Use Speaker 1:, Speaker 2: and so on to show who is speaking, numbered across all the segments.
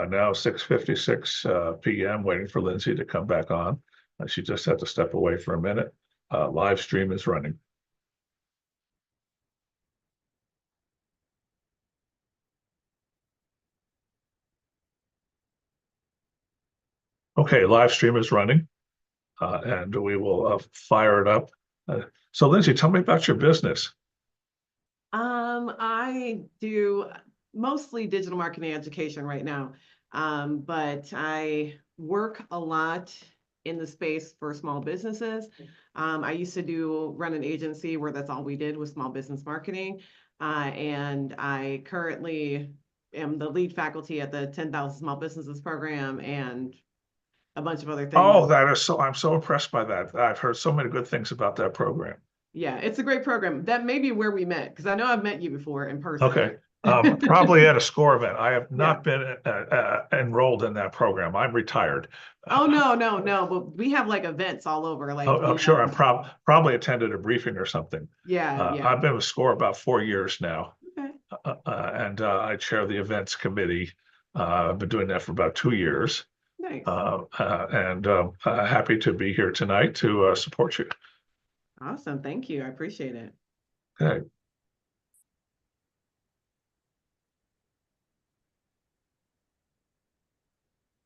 Speaker 1: Now 6:56 p.m. waiting for Lindsay to come back on. She just had to step away for a minute. Live stream is running. Okay, live stream is running, and we will fire it up. So Lindsay, tell me about your business.
Speaker 2: I do mostly digital marketing education right now, but I work a lot in the space for small businesses. I used to run an agency where that's all we did was small business marketing, and I currently am the lead faculty at the 10,000 Small Businesses program and a bunch of other things.
Speaker 1: Oh, I'm so impressed by that. I've heard so many good things about that program.
Speaker 2: Yeah, it's a great program. That may be where we met, because I know I've met you before in person.
Speaker 1: Okay. Probably at a SCORE event. I have not been enrolled in that program. I'm retired.
Speaker 2: Oh, no. But we have like events all over. Like,
Speaker 1: I'm sure I probably attended a briefing or something.
Speaker 2: Yeah.
Speaker 1: I've been with SCORE about 4 years now.
Speaker 2: Okay.
Speaker 1: And I chair the events committee. I've been doing that for about 2 years.
Speaker 2: Nice.
Speaker 1: And happy to be here tonight to support you.
Speaker 2: Awesome. Thank you. I appreciate it.
Speaker 1: Okay.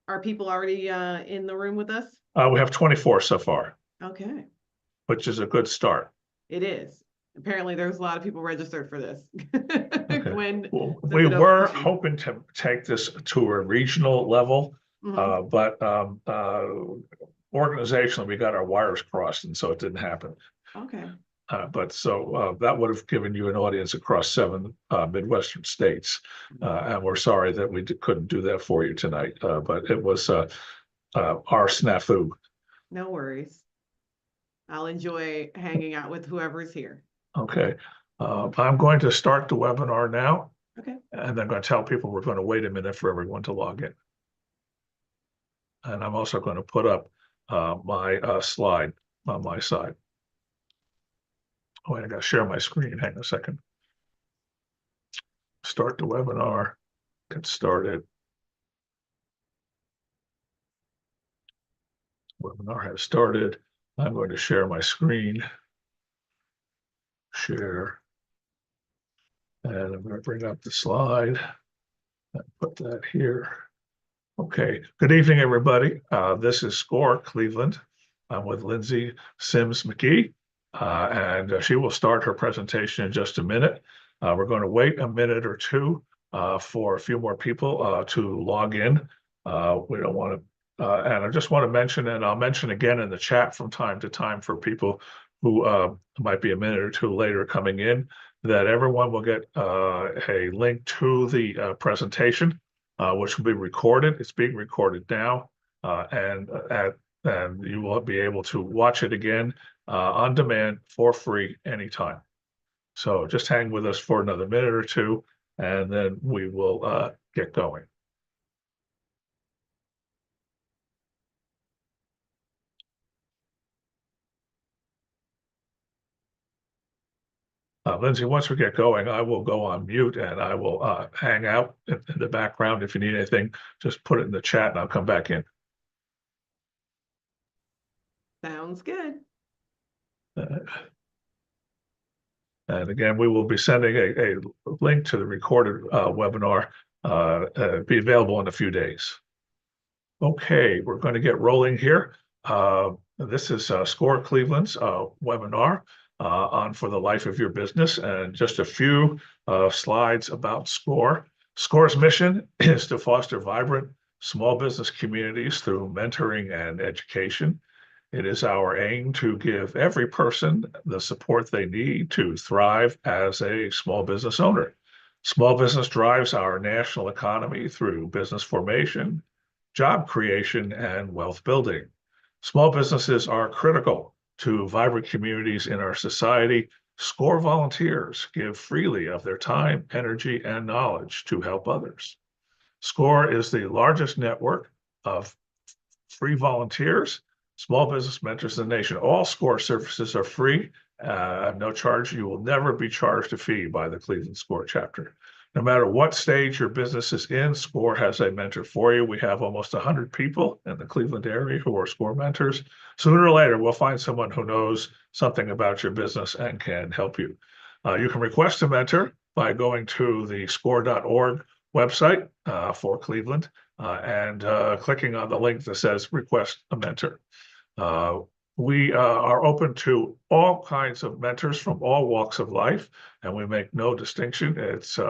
Speaker 2: Are people already in the room with us?
Speaker 1: We have 24 so far.
Speaker 2: Okay.
Speaker 1: Which is a good start.
Speaker 2: It is. Apparently, there's a lot of people registered for this.
Speaker 1: Okay. We were hoping to take this to a regional level, but organizationally, we got our wires crossed, and so it didn't happen.
Speaker 2: Okay.
Speaker 1: But so that would have given you an audience across 7 Midwestern states. And we're sorry that we couldn't do that for you tonight, but it was our snafu.
Speaker 2: No worries. I'll enjoy hanging out with whoever's here.
Speaker 1: Okay. I'm going to start the webinar now.
Speaker 2: Okay.
Speaker 1: And I'm going to tell people we're going to wait a minute for everyone to log in. And I'm also going to put up my slide on my side. Oh, I got to share my screen. Hang on a second. Start the webinar. Get started. Webinar has started. I'm going to share my screen. Share. And I'm going to bring up the slide and put that here. Okay. Good evening, everybody. This is SCORE Cleveland. I'm with Lindsay Sims McGee. And she will start her presentation in just a minute. We're going to wait a minute or two for a few more people to log in. We don't want to, and I just want to mention, and I'll mention again in the chat from time to time for people who might be a minute or two later coming in, that everyone will get a link to the presentation, which will be recorded. It's being recorded now, and you will be able to watch it again on demand for free anytime. So just hang with us for another minute or two, and then we will get going. Lindsay, once we get going, I will go on mute and I will hang out in the background. If you need anything, just put it in the chat and I'll come back in.
Speaker 2: Sounds good.
Speaker 1: And again, we will be sending a link to the recorded webinar, be available in a few days. Okay, we're going to get rolling here. This is SCORE Cleveland's webinar on For the Life of Your Business, and just a few slides about SCORE. SCORE's mission is to foster vibrant small business communities through mentoring and education. It is our aim to give every person the support they need to thrive as a small business owner. Small business drives our national economy through business formation, job creation, and wealth building. Small businesses are critical to vibrant communities in our society. SCORE volunteers give freely of their time, energy, and knowledge to help others. SCORE is the largest network of free volunteers, small business mentors in the nation. All SCORE services are free, no charge. You will never be charged a fee by the Cleveland SCORE chapter. No matter what stage your business is in, SCORE has a mentor for you. We have almost 100 people in the Cleveland area who are SCORE mentors. Sooner or later, we'll find someone who knows something about your business and can help you. You can request a mentor by going to the score.org website for Cleveland and clicking on the link that says request a mentor. We are open to all kinds of mentors from all walks of life, and we make no distinction. It's if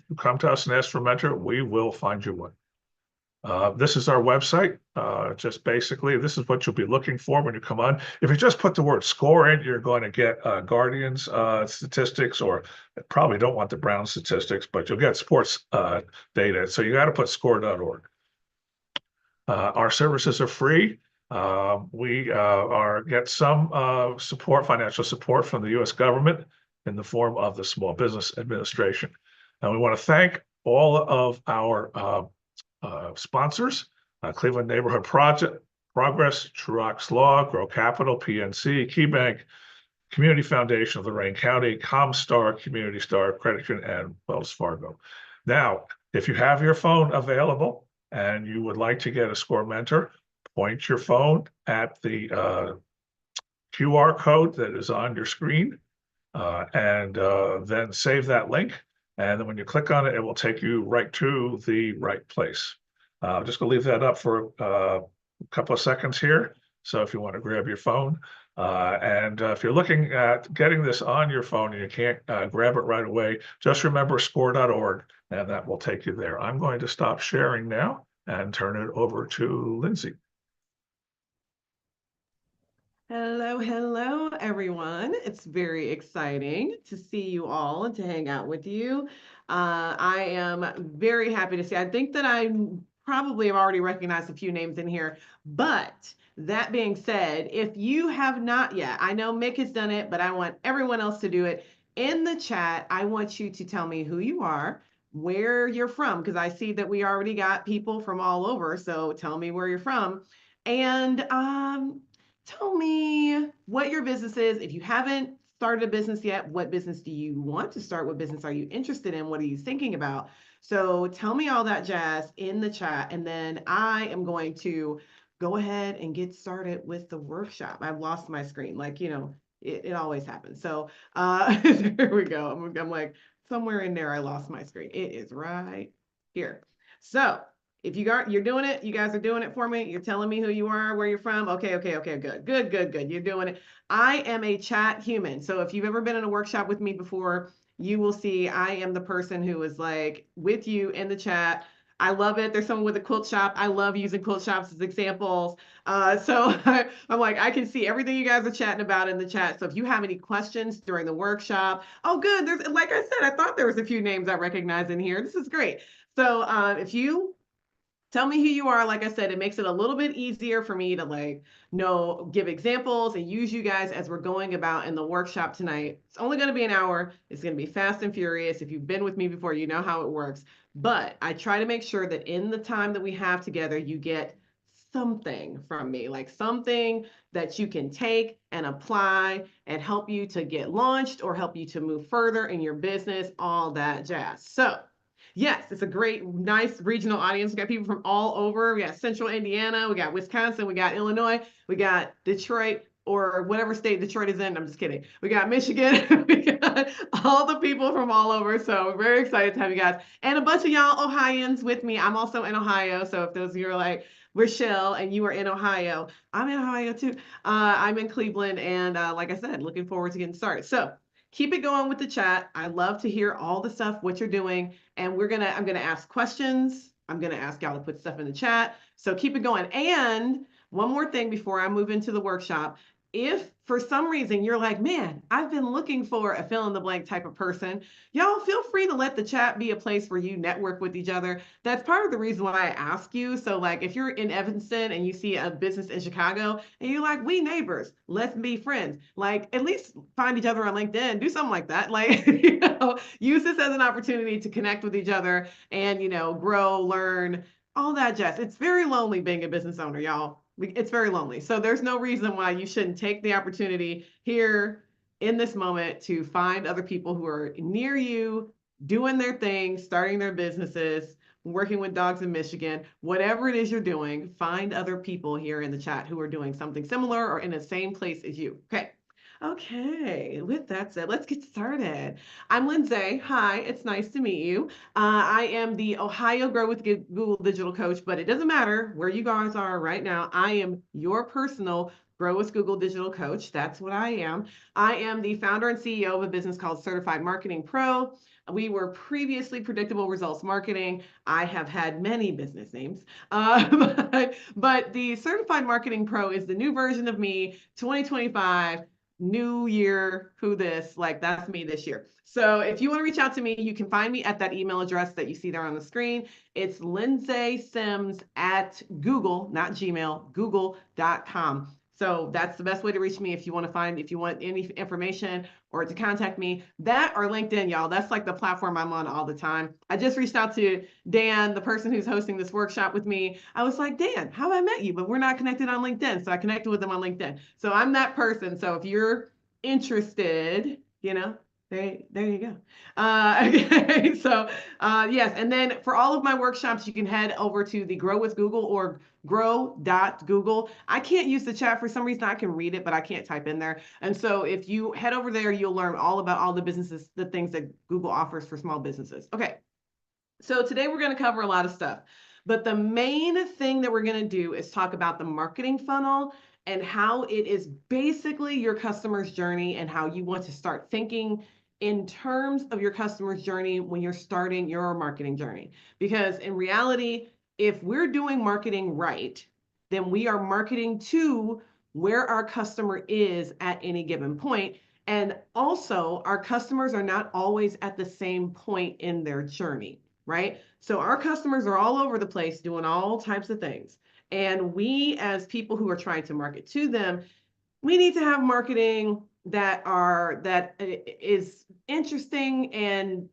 Speaker 1: you come to us and ask for a mentor, we will find you one. This is our website. Just basically, this is what you'll be looking for when you come on. If you just put the word SCORE in, you're going to get Guardian's statistics, or probably don't want the Brown statistics, but you'll get sports data. So you got to put score.org. Our services are free. We get some support, financial support from the U.S. government in the form of the Small Business Administration. And we want to thank all of our sponsors, Cleveland Neighborhood Project, Progress, Truax Law, Grow Capital, PNC, KeyBank, Community Foundation of Lorraine County, Comstar, Community Star, Credit Union, and Wells Fargo. Now, if you have your phone available and you would like to get a SCORE mentor, point your phone at the QR code that is on your screen and then save that link. And then when you click on it, it will take you right to the right place. I'm just going to leave that up for a couple of seconds here. So if you want to grab your phone, and if you're looking at getting this on your phone and you can't grab it right away, just remember score.org, and that will take you there. I'm going to stop sharing now and turn it over to Lindsay.
Speaker 2: Hello, everyone. It's very exciting to see you all and to hang out with you. I am very happy to see. I think that I probably have already recognized a few names in here, but that being said, if you have not yet, I know Mick has done it, but I want everyone else to do it. In the chat, I want you to tell me who you are, where you're from, because I see that we already got people from all over. So tell me where you're from. And tell me what your business is. If you haven't started a business yet, what business do you want to start? What business are you interested in? What are you thinking about? So tell me all that jazz in the chat, and then I am going to go ahead and get started with the workshop. I've lost my screen, like, it always happens. So there we go. I'm like, somewhere in there, I lost my screen. It is right here. So if you're doing it, you guys are doing it for me. You're telling me who you are, where you're from. Okay, good. You're doing it. I am a chat human. So if you've ever been in a workshop with me before, you will see I am the person who is like with you in the chat. I love it. There's someone with a quilt shop. I love using quilt shops as examples. So I'm like, I can see everything you guys are chatting about in the chat. So if you have any questions during the workshop, oh, good. There's, like I said, I thought there was a few names I recognize in here. This is great. So if you tell me who you are. Like I said, it makes it a little bit easier for me to give examples and use you guys as we're going about in the workshop tonight. It's only going to be an hour. It's going to be fast and furious. If you've been with me before, you know how it works. But I try to make sure that in the time that we have together, you get something from me, like something that you can take and apply and help you to get launched or help you to move further in your business, all that jazz. So yes, it's a great, nice regional audience. We got people from all over. We got Central Indiana, we got Wisconsin, we got Illinois, we got Detroit, or whatever state Detroit is in. I'm just kidding. We got Michigan, we got all the people from all over. So we're very excited to have you guys. And a bunch of y'all Ohioans with me. I'm also in Ohio. So if those of you are like, Rochelle, and you are in Ohio, I'm in Ohio too. I'm in Cleveland. And like I said, looking forward to getting started. So keep it going with the chat. I love to hear all the stuff, what you're doing. And I'm gonna ask questions. I'm gonna ask y'all to put stuff in the chat. So keep it going. And one more thing before I move into the workshop. If for some reason you're like, man, I've been looking for a fill in the blank type of person, y'all feel free to let the chat be a place where you network with each other. That's part of the reason why I ask you. So like if you're in Evanston and you see a business in Chicago and you're like, we neighbors, let's be friends. Like at least find each other on LinkedIn, do something like that. Like, use this as an opportunity to connect with each other and, grow, learn, all that jazz. It's very lonely being a business owner, y'all. It's very lonely. So there's no reason why you shouldn't take the opportunity here in this moment to find other people who are near you, doing their thing, starting their businesses, working with dogs in Michigan, whatever it is you're doing, find other people here in the chat who are doing something similar or in the same place as you. Okay. Okay, with that said, let's get started. I'm Lindsay. Hi, it's nice to meet you. I am the Ohio Grow with Google Digital Coach, but it doesn't matter where you guys are right now. I am your personal Grow with Google Digital Coach. That's what I am. I am the founder and CEO of a business called Certified Marketing Pro. We were previously Predictable Results Marketing. I have had many business names, but the Certified Marketing Pro is the new version of me, 2025. New year, who this, like that's me this year. So if you want to reach out to me, you can find me at that email address that you see there on the screen. It's Lindsay Sims at Google, not Gmail, google.com. So that's the best way to reach me if you want any information or to contact me. That or LinkedIn, y'all. That's like the platform I'm on all the time. I just reached out to Dan, the person who's hosting this workshop with me. I was like, Dan, how have I met you? But we're not connected on LinkedIn. So I connected with them on LinkedIn. So I'm that person. So if you're interested, there you go. Okay, so yes, and then for all of my workshops, you can head over to the Grow with Google or grow.google. I can't use the chat for some reason. I can read it, but I can't type in there. And so if you head over there, you'll learn all about all the businesses, the things that Google offers for small businesses. Okay, so today we're going to cover a lot of stuff, but the main thing that we're going to do is talk about the marketing funnel and how it is basically your customer's journey and how you want to start thinking in terms of your customer's journey when you're starting your marketing journey. Because in reality, if we're doing marketing right, then we are marketing to where our customer is at any given point. And also, our customers are not always at the same point in their journey, right? So our customers are all over the place doing all types of things. And we, as people who are trying to market to them, we need to have marketing that is interesting and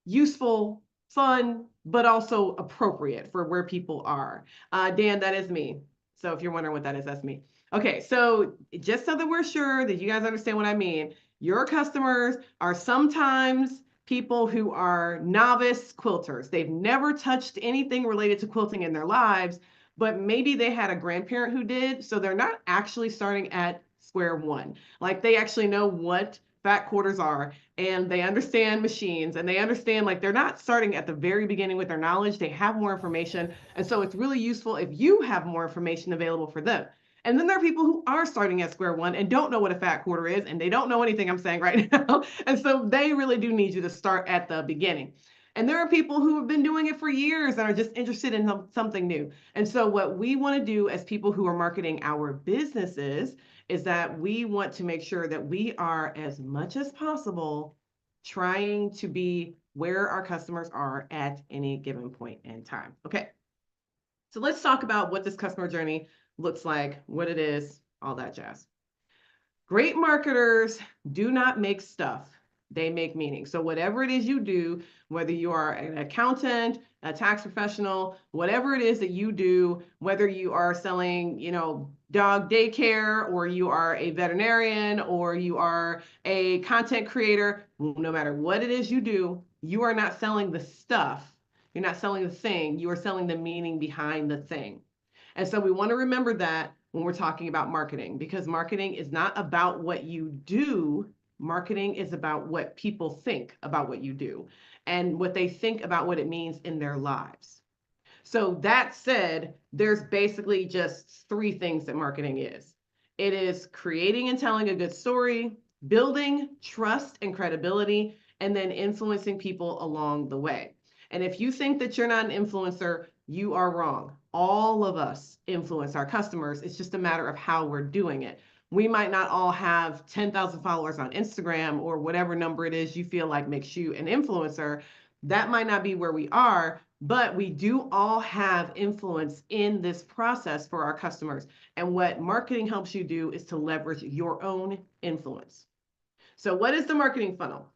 Speaker 2: useful, fun, but also appropriate for where people are. Dan, that is me. So if you're wondering what that is, that's me. Okay, so just so that we're sure that you guys understand what I mean, your customers are sometimes people who are novice quilters. They've never touched anything related to quilting in their lives, but maybe they had a grandparent who did. So they're not actually starting at square one. Like they actually know what fat quarters are and they understand machines and they understand like they're not starting at the very beginning with their knowledge. They have more information. And so it's really useful if you have more information available for them. And then there are people who are starting at square one and don't know what a fat quarter is, and they don't know anything I'm saying right now. And so they really do need you to start at the beginning. And there are people who have been doing it for years and are just interested in something new. And so what we want to do as people who are marketing our businesses is that we want to make sure that we are, as much as possible, trying to be where our customers are at any given point in time. Okay. So let's talk about what this customer journey looks like, what it is, all that jazz. Great marketers do not make stuff. They make meaning. So whatever it is you do, whether you are an accountant, a tax professional, whatever it is that you do, whether you are selling, dog daycare, or you are a veterinarian, or you are a content creator, no matter what it is you do, you are not selling the stuff. You're not selling the thing. You are selling the meaning behind the thing. And so we want to remember that when we're talking about marketing, because marketing is not about what you do. Marketing is about what people think about what you do and what they think about what it means in their lives. So that said, there's basically just three things that marketing is. It is creating and telling a good story, building trust and credibility, and then influencing people along the way. And if you think that you're not an influencer, you are wrong. All of us influence our customers. It's just a matter of how we're doing it. We might not all have 10,000 followers on Instagram or whatever number it is you feel like makes you an influencer. That might not be where we are, but we do all have influence in this process for our customers. And what marketing helps you do is to leverage your own influence. So what is the marketing funnel?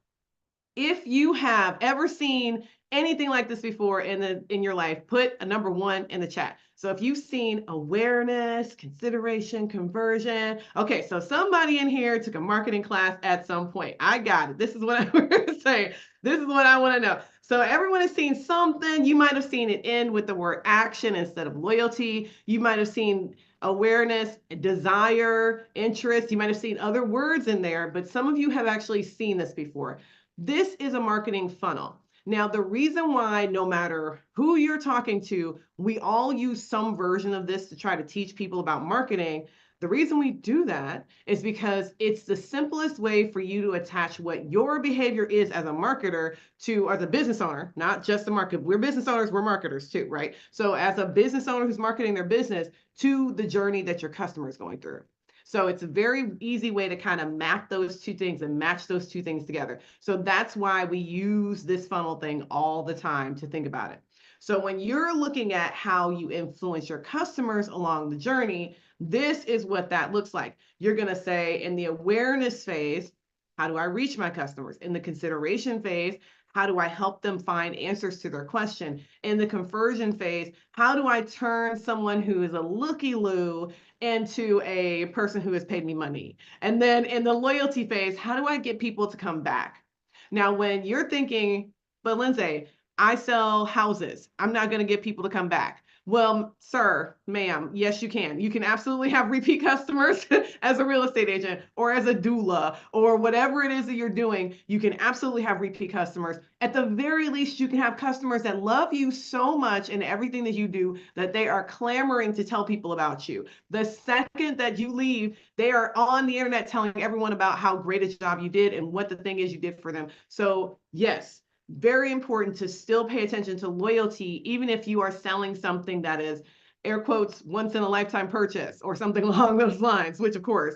Speaker 2: If you have ever seen anything like this before in your life, put a number 1 in the chat. So if you've seen awareness, consideration, conversion, okay, so somebody in here took a marketing class at some point. I got it. This is what I was saying. This is what I want to know. So everyone has seen something. You might have seen it end with the word action instead of loyalty. You might have seen awareness, desire, interest. You might have seen other words in there, but some of you have actually seen this before. This is a marketing funnel. Now, the reason why, no matter who you're talking to, we all use some version of this to try to teach people about marketing. The reason we do that is because it's the simplest way for you to attach what your behavior is as a marketer to, as a business owner, not just a market. We're business owners, we're marketers too, right? So as a business owner who's marketing their business to the journey that your customer is going through. So it's a very easy way to kind of map those two things and match those two things together. So that's why we use this funnel thing all the time to think about it. So when you're looking at how you influence your customers along the journey, this is what that looks like. You're going to say in the awareness phase, how do I reach my customers? In the consideration phase, how do I help them find answers to their question? In the conversion phase, how do I turn someone who is a looky-loo into a person who has paid me money? And then in the loyalty phase, how do I get people to come back? Now, when you're thinking, but Lindsay, I sell houses, I'm not going to get people to come back. Well, sir, ma'am, yes, you can. You can absolutely have repeat customers as a real estate agent or as a doula or whatever it is that you're doing. You can absolutely have repeat customers. At the very least, you can have customers that love you so much in everything that you do that they are clamoring to tell people about you. The second that you leave, they are on the internet telling everyone about how great a job you did and what the thing is you did for them. So yes, very important to still pay attention to loyalty, even if you are selling something that is air quotes once in a lifetime purchase or something along those lines, which of course,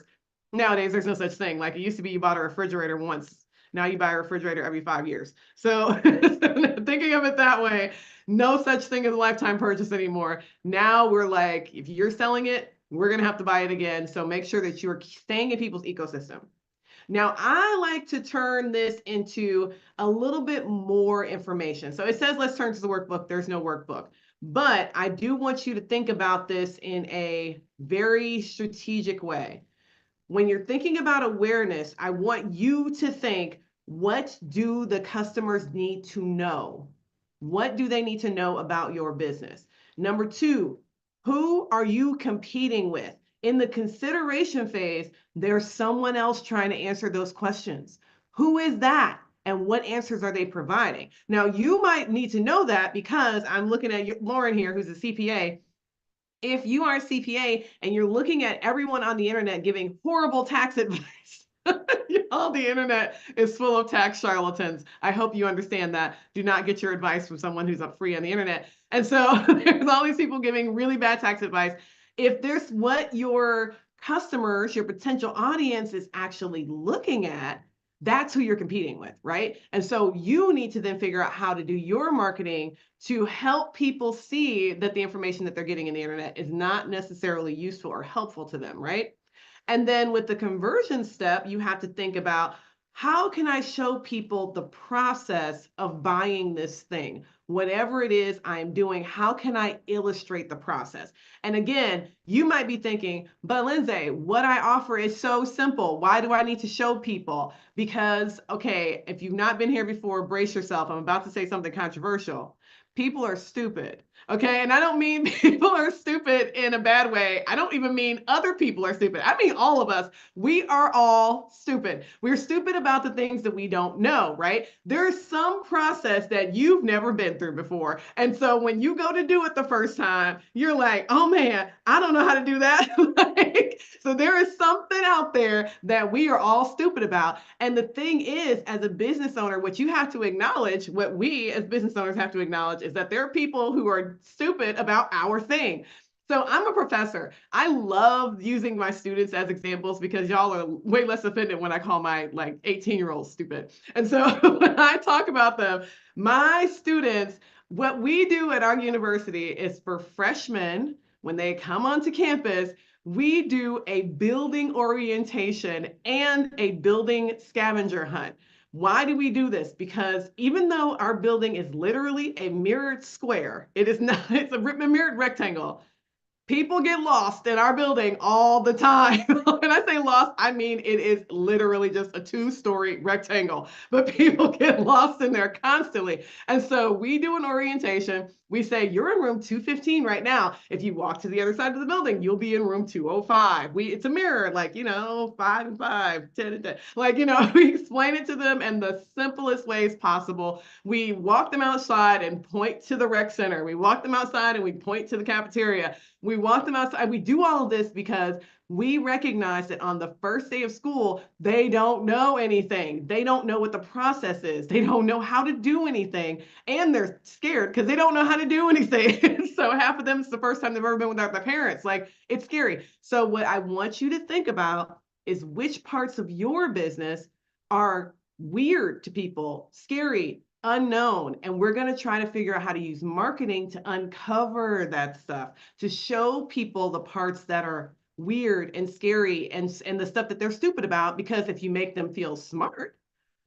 Speaker 2: nowadays there's no such thing. Like it used to be you bought a refrigerator once. Now you buy a refrigerator every 5 years. So thinking of it that way, no such thing as a lifetime purchase anymore. Now we're like, if you're selling it, we're going to have to buy it again. So make sure that you're staying in people's ecosystem. Now, I like to turn this into a little bit more information. So it says, let's turn to the workbook. There's no workbook. But I do want you to think about this in a very strategic way. When you're thinking about awareness, I want you to think, what do the customers need to know? What do they need to know about your business? Number 2, who are you competing with? In the consideration phase, there's someone else trying to answer those questions. Who is that? And what answers are they providing? Now, you might need to know that because I'm looking at Lauren here, who's a CPA. If you are a CPA and you're looking at everyone on the internet giving horrible tax advice, all the internet is full of tax charlatans. I hope you understand that. Do not get your advice from someone who's up free on the internet. And so there's all these people giving really bad tax advice. If there's what your customers, your potential audience is actually looking at, that's who you're competing with, right? And so you need to then figure out how to do your marketing to help people see that the information that they're getting in the internet is not necessarily useful or helpful to them, right? And then with the conversion step, you have to think about, how can I show people the process of buying this thing? Whatever it is I'm doing, how can I illustrate the process? And again, you might be thinking, but Lindsay, what I offer is so simple. Why do I need to show people? Because, okay, if you've not been here before, brace yourself. I'm about to say something controversial. People are stupid. Okay. And I don't mean people are stupid in a bad way. I don't even mean other people are stupid. I mean, all of us, we are all stupid. We're stupid about the things that we don't know, right? There's some process that you've never been through before. And so when you go to do it the first time, you're like, oh man, I don't know how to do that. So there is something out there that we are all stupid about. And the thing is, as a business owner, what you have to acknowledge, what we as business owners have to acknowledge, is that there are people who are stupid about our thing. So I'm a professor. I love using my students as examples because y'all are way less offended when I call my like 18-year-olds stupid. And so when I talk about them, my students, what we do at our university is for freshmen, when they come onto campus, we do a building orientation and a building scavenger hunt. Why do we do this? Because even though our building is literally a mirrored square, it is not, it's a mirrored rectangle. People get lost in our building all the time. When I say lost, I mean it is literally just a two-story rectangle, but people get lost in there constantly. And so we do an orientation. We say, you're in room 215 right now. If you walk to the other side of the building, you'll be in room 205. It's a mirror, like, 5 and 5, 10 and 10. Like, we explain it to them in the simplest ways possible. We walk them outside and point to the rec center. We walk them outside and we point to the cafeteria. We walk them outside. We do all of this because we recognize that on the first day of school, they don't know anything. They don't know what the process is. They don't know how to do anything. And they're scared because they don't know how to do anything. So half of them, it's the first time they've ever been without their parents. Like, it's scary. So what I want you to think about is which parts of your business are weird to people, scary, unknown. And we're going to try to figure out how to use marketing to uncover that stuff, to show people the parts that are weird and scary and the stuff that they're stupid about. Because if you make them feel smart,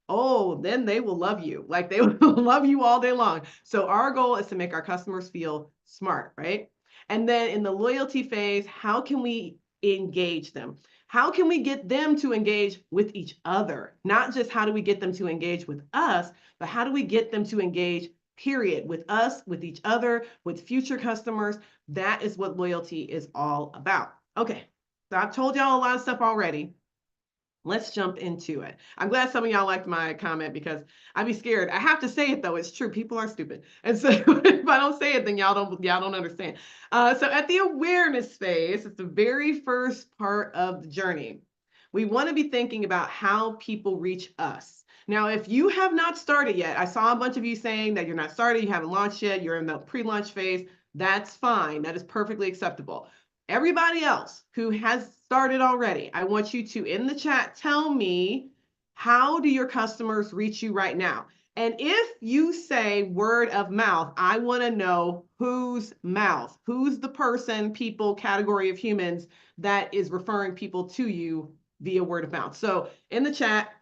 Speaker 2: oh, then they will love you. Like, they will love you all day long. So our goal is to make our customers feel smart, right? And then in the loyalty phase, how can we engage them? How can we get them to engage with each other? Not just how do we get them to engage with us, but how do we get them to engage, period, with us, with each other, with future customers? That is what loyalty is all about. Okay, so I've told y'all a lot of stuff already. Let's jump into it. I'm glad some of y'all liked my comment because I'd be scared. I have to say it though. It's true. People are stupid. And so if I don't say it, then y'all don't understand. So at the awareness phase, it's the very first part of the journey. We want to be thinking about how people reach us. Now, if you have not started yet, I saw a bunch of you saying that you're not started, you haven't launched yet, you're in the pre-launch phase. That's fine. That is perfectly acceptable. Everybody else who has started already, I want you to, in the chat, tell me, how do your customers reach you right now? And if you say word of mouth, I want to know whose mouth, who's the person, people, category of humans that is referring people to you via word of mouth. So in the chat,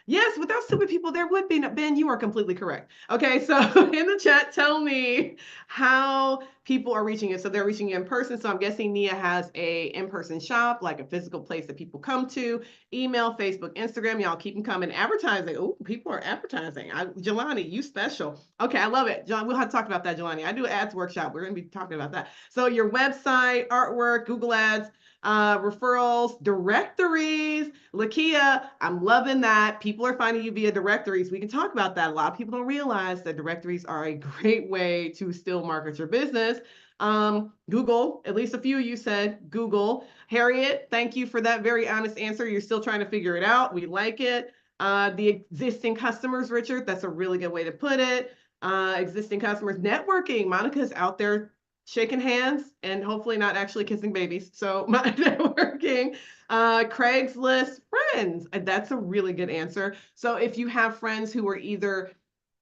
Speaker 2: yes, without stupid people, there would be no, Ben, you are completely correct. Okay, so in the chat, tell me how people are reaching you. So they're reaching you in person. So I'm guessing Nia has a in-person shop, like a physical place that people come to. Email, Facebook, Instagram, y'all keep them coming. Advertising. Oh, people are advertising. Jelani, you special. Okay, I love it. John, we'll have to talk about that, Jelani. I do an ads workshop. We're going to be talking about that. So your website, artwork, Google Ads, referrals, directories. Lakia, I'm loving that. People are finding you via directories. We can talk about that. A lot of people don't realize that directories are a great way to still market your business. Google, at least a few of you said Google. Harriet, thank you for that very honest answer. You're still trying to figure it out. We like it. The existing customers, Richard, that's a really good way to put it. Existing customers, networking. Monica's out there shaking hands and hopefully not actually kissing babies. So my networking, Craigslist, friends. That's a really good answer. So if you have friends who are either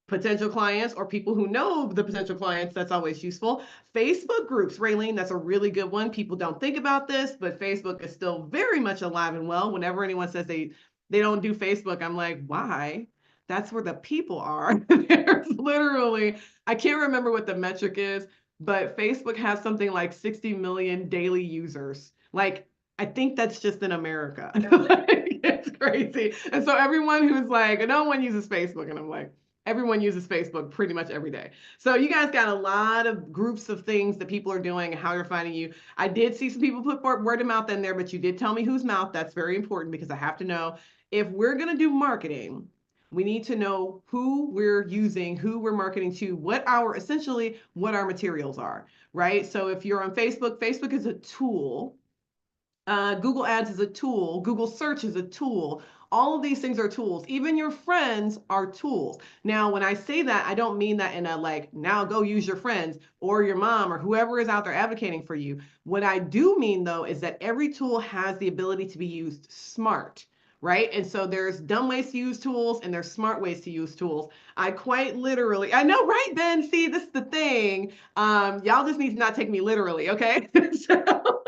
Speaker 2: potential clients or people who know the potential clients, that's always useful. Facebook groups, Raylene, that's a really good one. People don't think about this, but Facebook is still very much alive and well. Whenever anyone says they don't do Facebook, I'm like, why? That's where the people are. There's literally, I can't remember what the metric is, but Facebook has something like 60 million daily users. Like, I think that's just in America. Like, it's crazy. And so everyone who's like, no one uses Facebook, and I'm like, everyone uses Facebook pretty much every day. So you guys got a lot of groups of things that people are doing, how they're finding you. I did see some people put word of mouth in there, but you did tell me whose mouth. That's very important because I have to know if we're going to do marketing. We need to know who we're using, who we're marketing to, essentially what our materials are, right? So if you're on Facebook, Facebook is a tool. Google Ads is a tool. Google Search is a tool. All of these things are tools. Even your friends are tools. Now, when I say that, I don't mean that in a like, now go use your friends or your mom or whoever is out there advocating for you. What I do mean, though, is that every tool has the ability to be used smart. Right. And so there's dumb ways to use tools and there's smart ways to use tools. I quite literally, I know, right, Ben? See, this is the thing. Y'all just need to not take me literally. Okay. So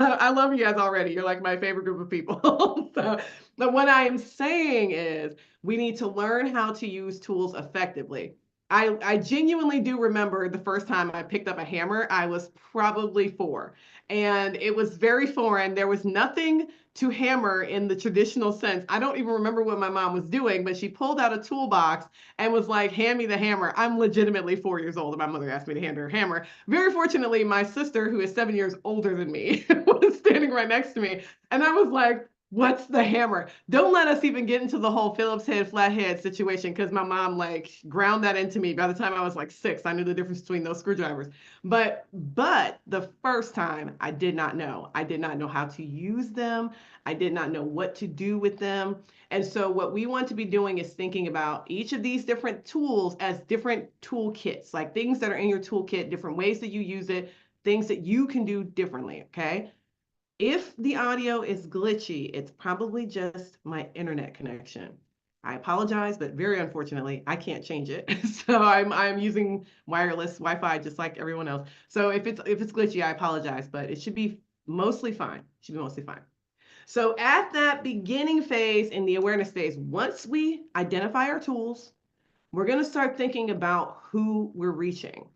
Speaker 2: I love you guys already. You're like my favorite group of people. So, but what I am saying is we need to learn how to use tools effectively. I genuinely do remember the first time I picked up a hammer, I was probably 4, and it was very foreign. There was nothing to hammer in the traditional sense. I don't even remember what my mom was doing, but she pulled out a toolbox and was like, hand me the hammer. I'm legitimately 4 years old, and my mother asked me to hand her a hammer. Very fortunately, my sister, who is 7 years older than me, was standing right next to me. And I was like, what's the hammer? Don't let us even get into the whole Phillips head, flathead situation, because my mom like ground that into me. By the time I was like 6, I knew the difference between those screwdrivers. But the first time I did not know. I did not know how to use them. I did not know what to do with them. And so what we want to be doing is thinking about each of these different tools as different toolkits, like things that are in your toolkit, different ways that you use it, things that you can do differently, okay? If the audio is glitchy, it's probably just my internet connection. I apologize, but very unfortunately, I can't change it. So I'm using wireless Wi-Fi just like everyone else. So if it's glitchy, I apologize, but it should be mostly fine. It should be mostly fine. So at that beginning phase in the awareness phase, once we identify our tools, we're going to start thinking about who we're reaching.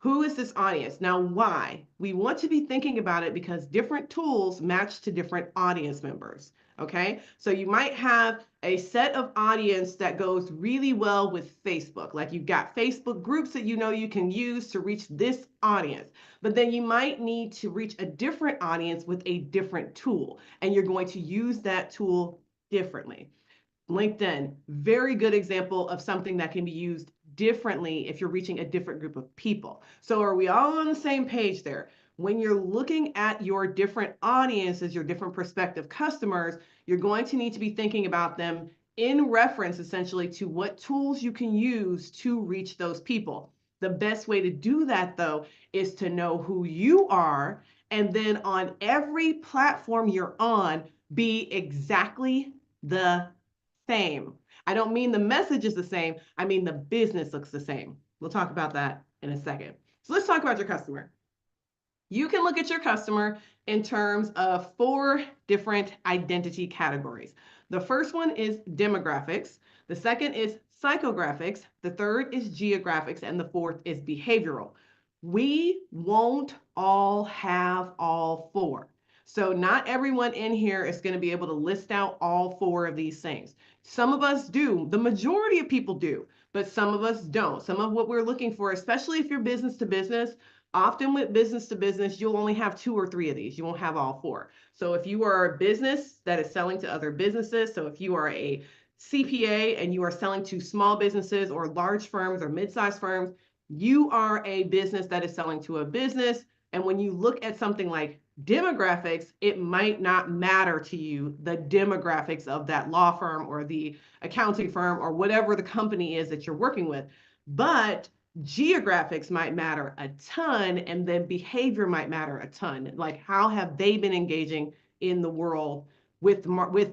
Speaker 2: Who is this audience? Now, why? We want to be thinking about it because different tools match to different audience members. Okay, so you might have a set of audience that goes really well with Facebook. Like you've got Facebook groups that you know you can use to reach this audience, but then you might need to reach a different audience with a different tool, and you're going to use that tool differently. LinkedIn, very good example of something that can be used differently if you're reaching a different group of people. So are we all on the same page there? When you're looking at your different audiences, your different prospective customers, you're going to need to be thinking about them in reference essentially to what tools you can use to reach those people. The best way to do that though is to know who you are, and then on every platform you're on, be exactly the same. I don't mean the message is the same. I mean the business looks the same. We'll talk about that in a second. So let's talk about your customer. You can look at your customer in terms of 4 different identity categories. The first one is demographics. The second is psychographics. The third is geographics. And the fourth is behavioral. We won't all have all 4. So not everyone in here is going to be able to list out all 4 of these things. Some of us do. The majority of people do, but some of us don't. Some of what we're looking for, especially if you're business to business, often with business to business, you'll only have 2 or 3 of these. You won't have all 4. So if you are a business that is selling to other businesses, so if you are a CPA and you are selling to small businesses or large firms or mid-sized firms, you are a business that is selling to a business. And when you look at something like demographics, it might not matter to you the demographics of that law firm or the accounting firm or whatever the company is that you're working with. But geographics might matter a ton, and then behavior might matter a ton. Like how have they been engaging in the world with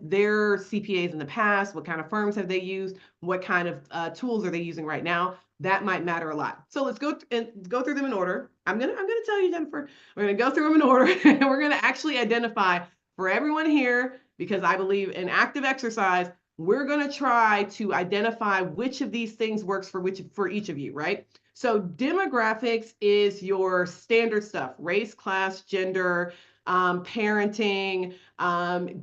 Speaker 2: their CPAs in the past? What kind of firms have they used? What kind of tools are they using right now? That might matter a lot. So let's go through them in order. I'm gonna tell you, Jennifer, we're gonna go through them in order and we're gonna actually identify for everyone here, because I believe in active exercise, we're gonna try to identify which of these things works for each of you, right? So demographics is your standard stuff: race, class, gender, parenting,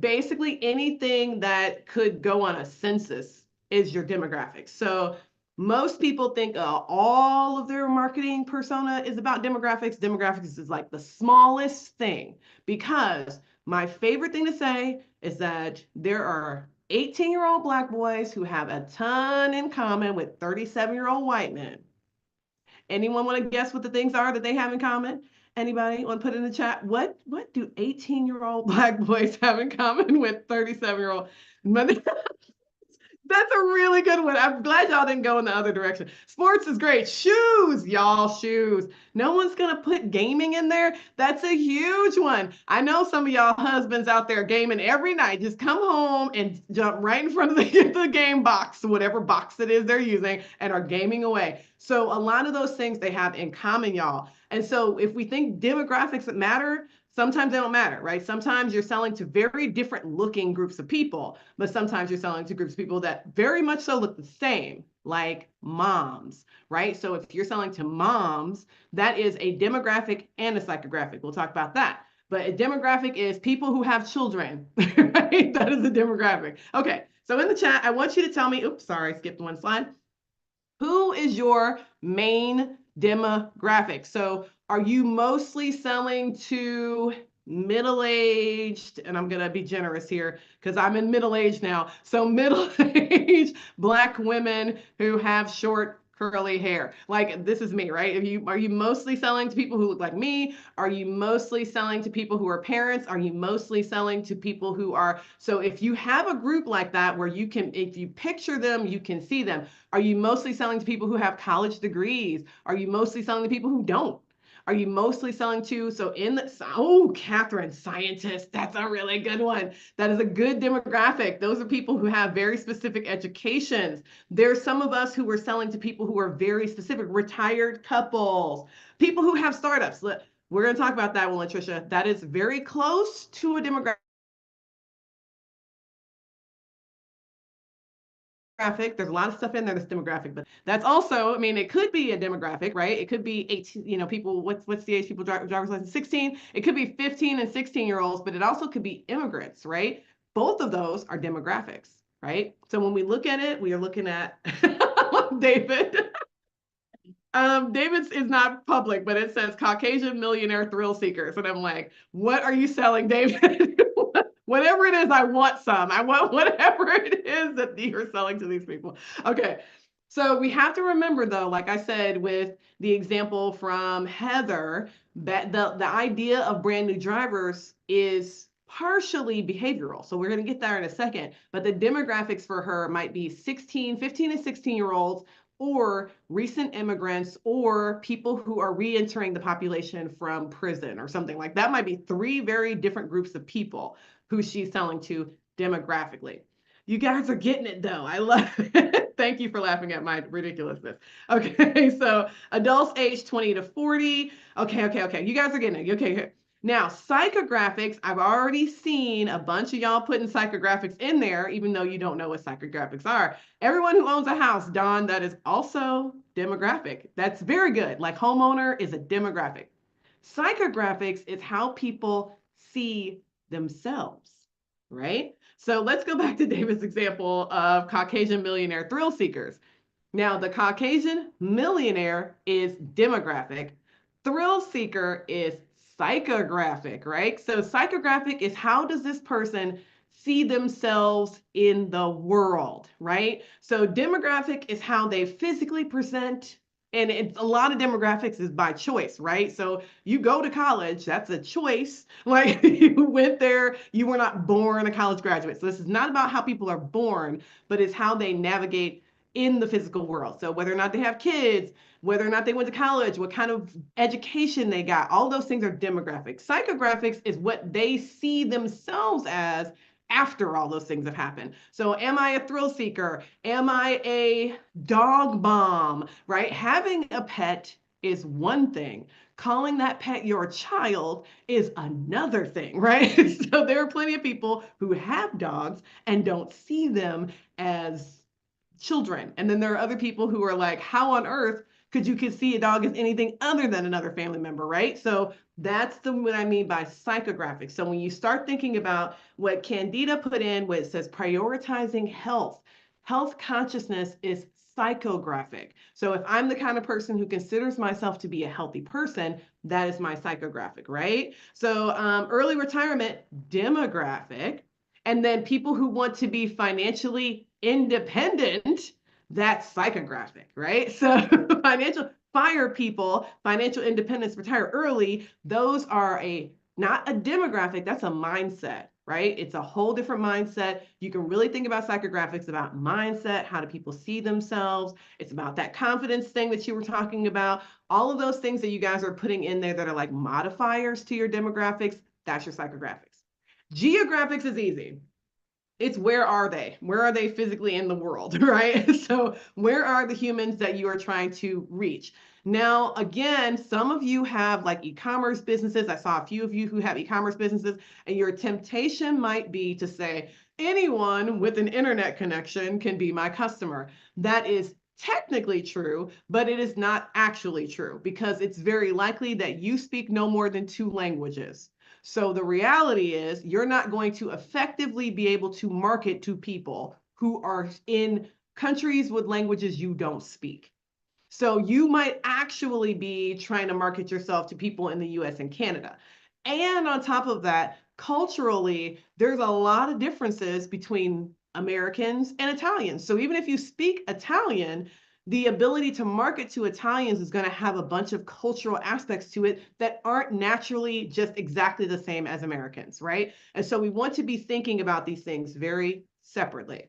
Speaker 2: basically anything that could go on a census is your demographics. So most people think all of their marketing persona is about demographics. Demographics is like the smallest thing, because my favorite thing to say is that there are 18-year-old Black boys who have a ton in common with 37-year-old white men. Anyone want to guess what the things are that they have in common? Anybody want to put in the chat? What do 18-year-old Black boys have in common with 37-year-old? That's a really good one. I'm glad y'all didn't go in the other direction. Sports is great. Shoes, y'all, shoes. No one's going to put gaming in there. That's a huge one. I know some of y'all husbands out there gaming every night. Just come home and jump right in front of the game box, whatever box it is they're using, and are gaming away. So a lot of those things they have in common, y'all. And so if we think demographics matter, Sometimes they don't matter, right? Sometimes you're selling to very different looking groups of people, but sometimes you're selling to groups of people that very much so look the same, like moms, right? So if you're selling to moms, that is a demographic and a psychographic. We'll talk about that. But a demographic is people who have children, right? That is a demographic. Okay, so in the chat, I want you to tell me, oops, sorry, I skipped one slide. Who is your main demographic? So are you mostly selling to middle-aged, and I'm gonna be generous here because I'm in middle age now. So middle-aged Black women who have short curly hair. Like this is me, right? Are you mostly selling to people who look like me? Are you mostly selling to people who are parents? Are you mostly selling to people who are, so if you have a group like that where you can, if you picture them, you can see them. Are you mostly selling to people who have college degrees? Are you mostly selling to people who don't? Are you mostly selling to, so in the, oh, Catherine, scientist, that's a really good one. That is a good demographic. Those are people who have very specific educations. There's some of us who are selling to people who are very specific, retired couples, people who have startups. We're going to talk about that one, Latricia. That is very close to a demographic. There's a lot of stuff in there that's demographic, but that's also, I mean, it could be a demographic, right? It could be 18, you know, people, what's the age people driver's license? 16. It could be 15 and 16-year-olds, but it also could be immigrants, right? Both of those are demographics, right? So when we look at it, we are looking at David. David's is not public, but it says Caucasian millionaire thrill seekers. And I'm like, what are you selling, David? Whatever it is, I want some. I want whatever it is that you're selling to these people. Okay. So we have to remember though, like I said, with the example from Heather, that the idea of brand new drivers is partially behavioral. So we're going to get there in a second, but the demographics for her might be 15 and 16-year-olds or recent immigrants or people who are re-entering the population from prison or something like that. Might be three very different groups of people who she's selling to demographically. You guys are getting it though. I love it. Thank you for laughing at my ridiculousness. Okay, so adults age 20 to 40. Okay. You guys are getting it. Okay. Now, psychographics, I've already seen a bunch of y'all putting psychographics in there, even though you don't know what psychographics are. Everyone who owns a house, Don, that is also demographic. That's very good. Like homeowner is a demographic. Psychographics is how people see themselves, right? So let's go back to David's example of Caucasian millionaire thrill seekers. Now, the Caucasian millionaire is demographic. Thrill seeker is psychographic, right? So psychographic is how does this person see themselves in the world, right? So demographic is how they physically present. And it's a lot of demographics is by choice, right? So you go to college, that's a choice. Like you went there, you were not born a college graduate. So this is not about how people are born, but it's how they navigate in the physical world. So whether or not they have kids, whether or not they went to college, what kind of education they got, all those things are demographics. Psychographics is what they see themselves as after all those things have happened. So am I a thrill seeker? Am I a dog mom, right? Having a pet is one thing. Calling that pet your child is another thing, right? So there are plenty of people who have dogs and don't see them as children. And then there are other people who are like, how on earth could you see a dog as anything other than another family member, right? So that's what I mean by psychographic. So when you start thinking about what Candida put in, where it says prioritizing health, health consciousness is psychographic. So if I'm the kind of person who considers myself to be a healthy person, that is my psychographic, right? So early retirement, demographic. And then people who want to be financially independent, that's psychographic, right? So financial fire people, financial independence, retire early, those are not a demographic, that's a mindset, right? It's a whole different mindset. You can really think about psychographics about mindset, how do people see themselves? It's about that confidence thing that you were talking about. All of those things that you guys are putting in there that are like modifiers to your demographics, that's your psychographics. Geographics is easy. It's where are they? Where are they physically in the world, right? So where are the humans that you are trying to reach? Now, again, some of you have like e-commerce businesses. I saw a few of you who have e-commerce businesses, and your temptation might be to say, anyone with an internet connection can be my customer. That is technically true, but it is not actually true because it's very likely that you speak no more than 2 languages. So the reality is you're not going to effectively be able to market to people who are in countries with languages you don't speak. So you might actually be trying to market yourself to people in the US and Canada. And on top of that, culturally, there's a lot of differences between Americans and Italians. So even if you speak Italian, the ability to market to Italians is going to have a bunch of cultural aspects to it that aren't naturally just exactly the same as Americans, right? And so we want to be thinking about these things very separately.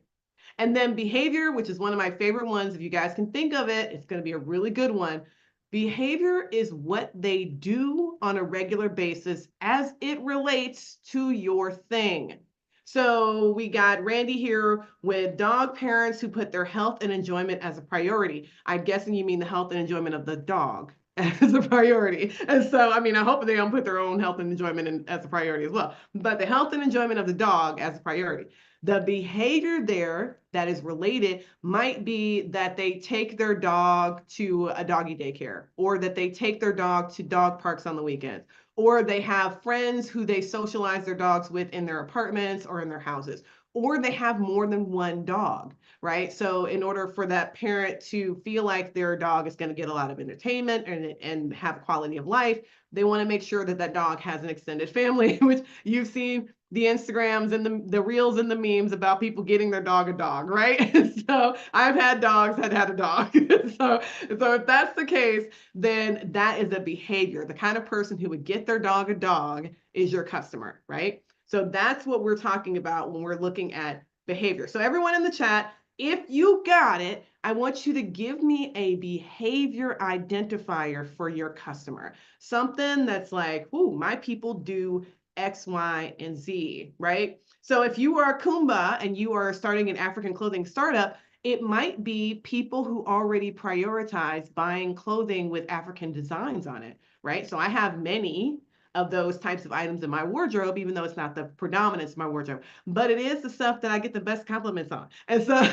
Speaker 2: And then behavior, which is one of my favorite ones. If you guys can think of it, it's going to be a really good one. Behavior is what they do on a regular basis as it relates to your thing. So we got Randy here with dog parents who put their health and enjoyment as a priority. I'm guessing you mean the health and enjoyment of the dog as a priority. And so, I mean, I hope they don't put their own health and enjoyment as a priority as well, but the health and enjoyment of the dog as a priority. The behavior there that is related might be that they take their dog to a doggy daycare, or that they take their dog to dog parks on the weekends, or they have friends who they socialize their dogs with in their apartments or in their houses, or they have more than one dog, right? So in order for that parent to feel like their dog is going to get a lot of entertainment and have quality of life, they want to make sure that that dog has an extended family, which you've seen the Instagrams and the reels and the memes about people getting their dog a dog, right? So I've had dogs, had a dog. So if that's the case, then that is a behavior. The kind of person who would get their dog a dog is your customer, right? So that's what we're talking about when we're looking at behavior. So everyone in the chat, if you got it, I want you to give me a behavior identifier for your customer. Something that's like, ooh, my people do X, Y, and Z, right? So if you are Kumba and you are starting an African clothing startup, it might be people who already prioritize buying clothing with African designs on it, right? So I have many of those types of items in my wardrobe, even though it's not the predominance of my wardrobe, but it is the stuff that I get the best compliments on. And so,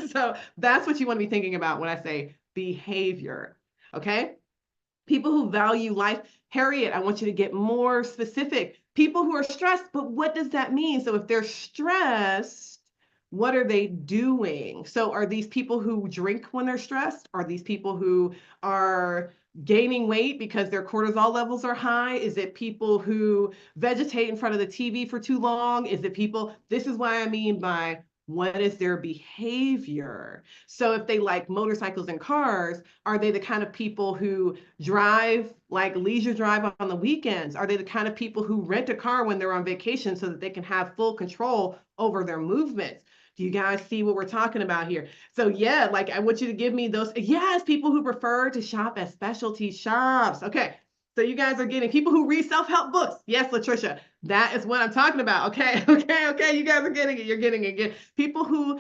Speaker 2: so that's what you want to be thinking about when I say behavior, okay? People who value life. Harriet, I want you to get more specific. People who are stressed, but what does that mean? So if they're stressed, what are they doing? So are these people who drink when they're stressed? Are these people who are gaining weight because their cortisol levels are high? Is it people who vegetate in front of the TV for too long? Is it people? This is what I mean by what is their behavior? So if they like motorcycles and cars, are they the kind of people who drive like leisure drive on the weekends? Are they the kind of people who rent a car when they're on vacation so that they can have full control over their movements? Do you guys see what we're talking about here? So yeah, like I want you to give me those. Yes, people who prefer to shop at specialty shops. Okay. So you guys are getting people who read self-help books. Yes, Latricia, that is what I'm talking about. Okay, okay. You guys are getting it. You're getting it. People who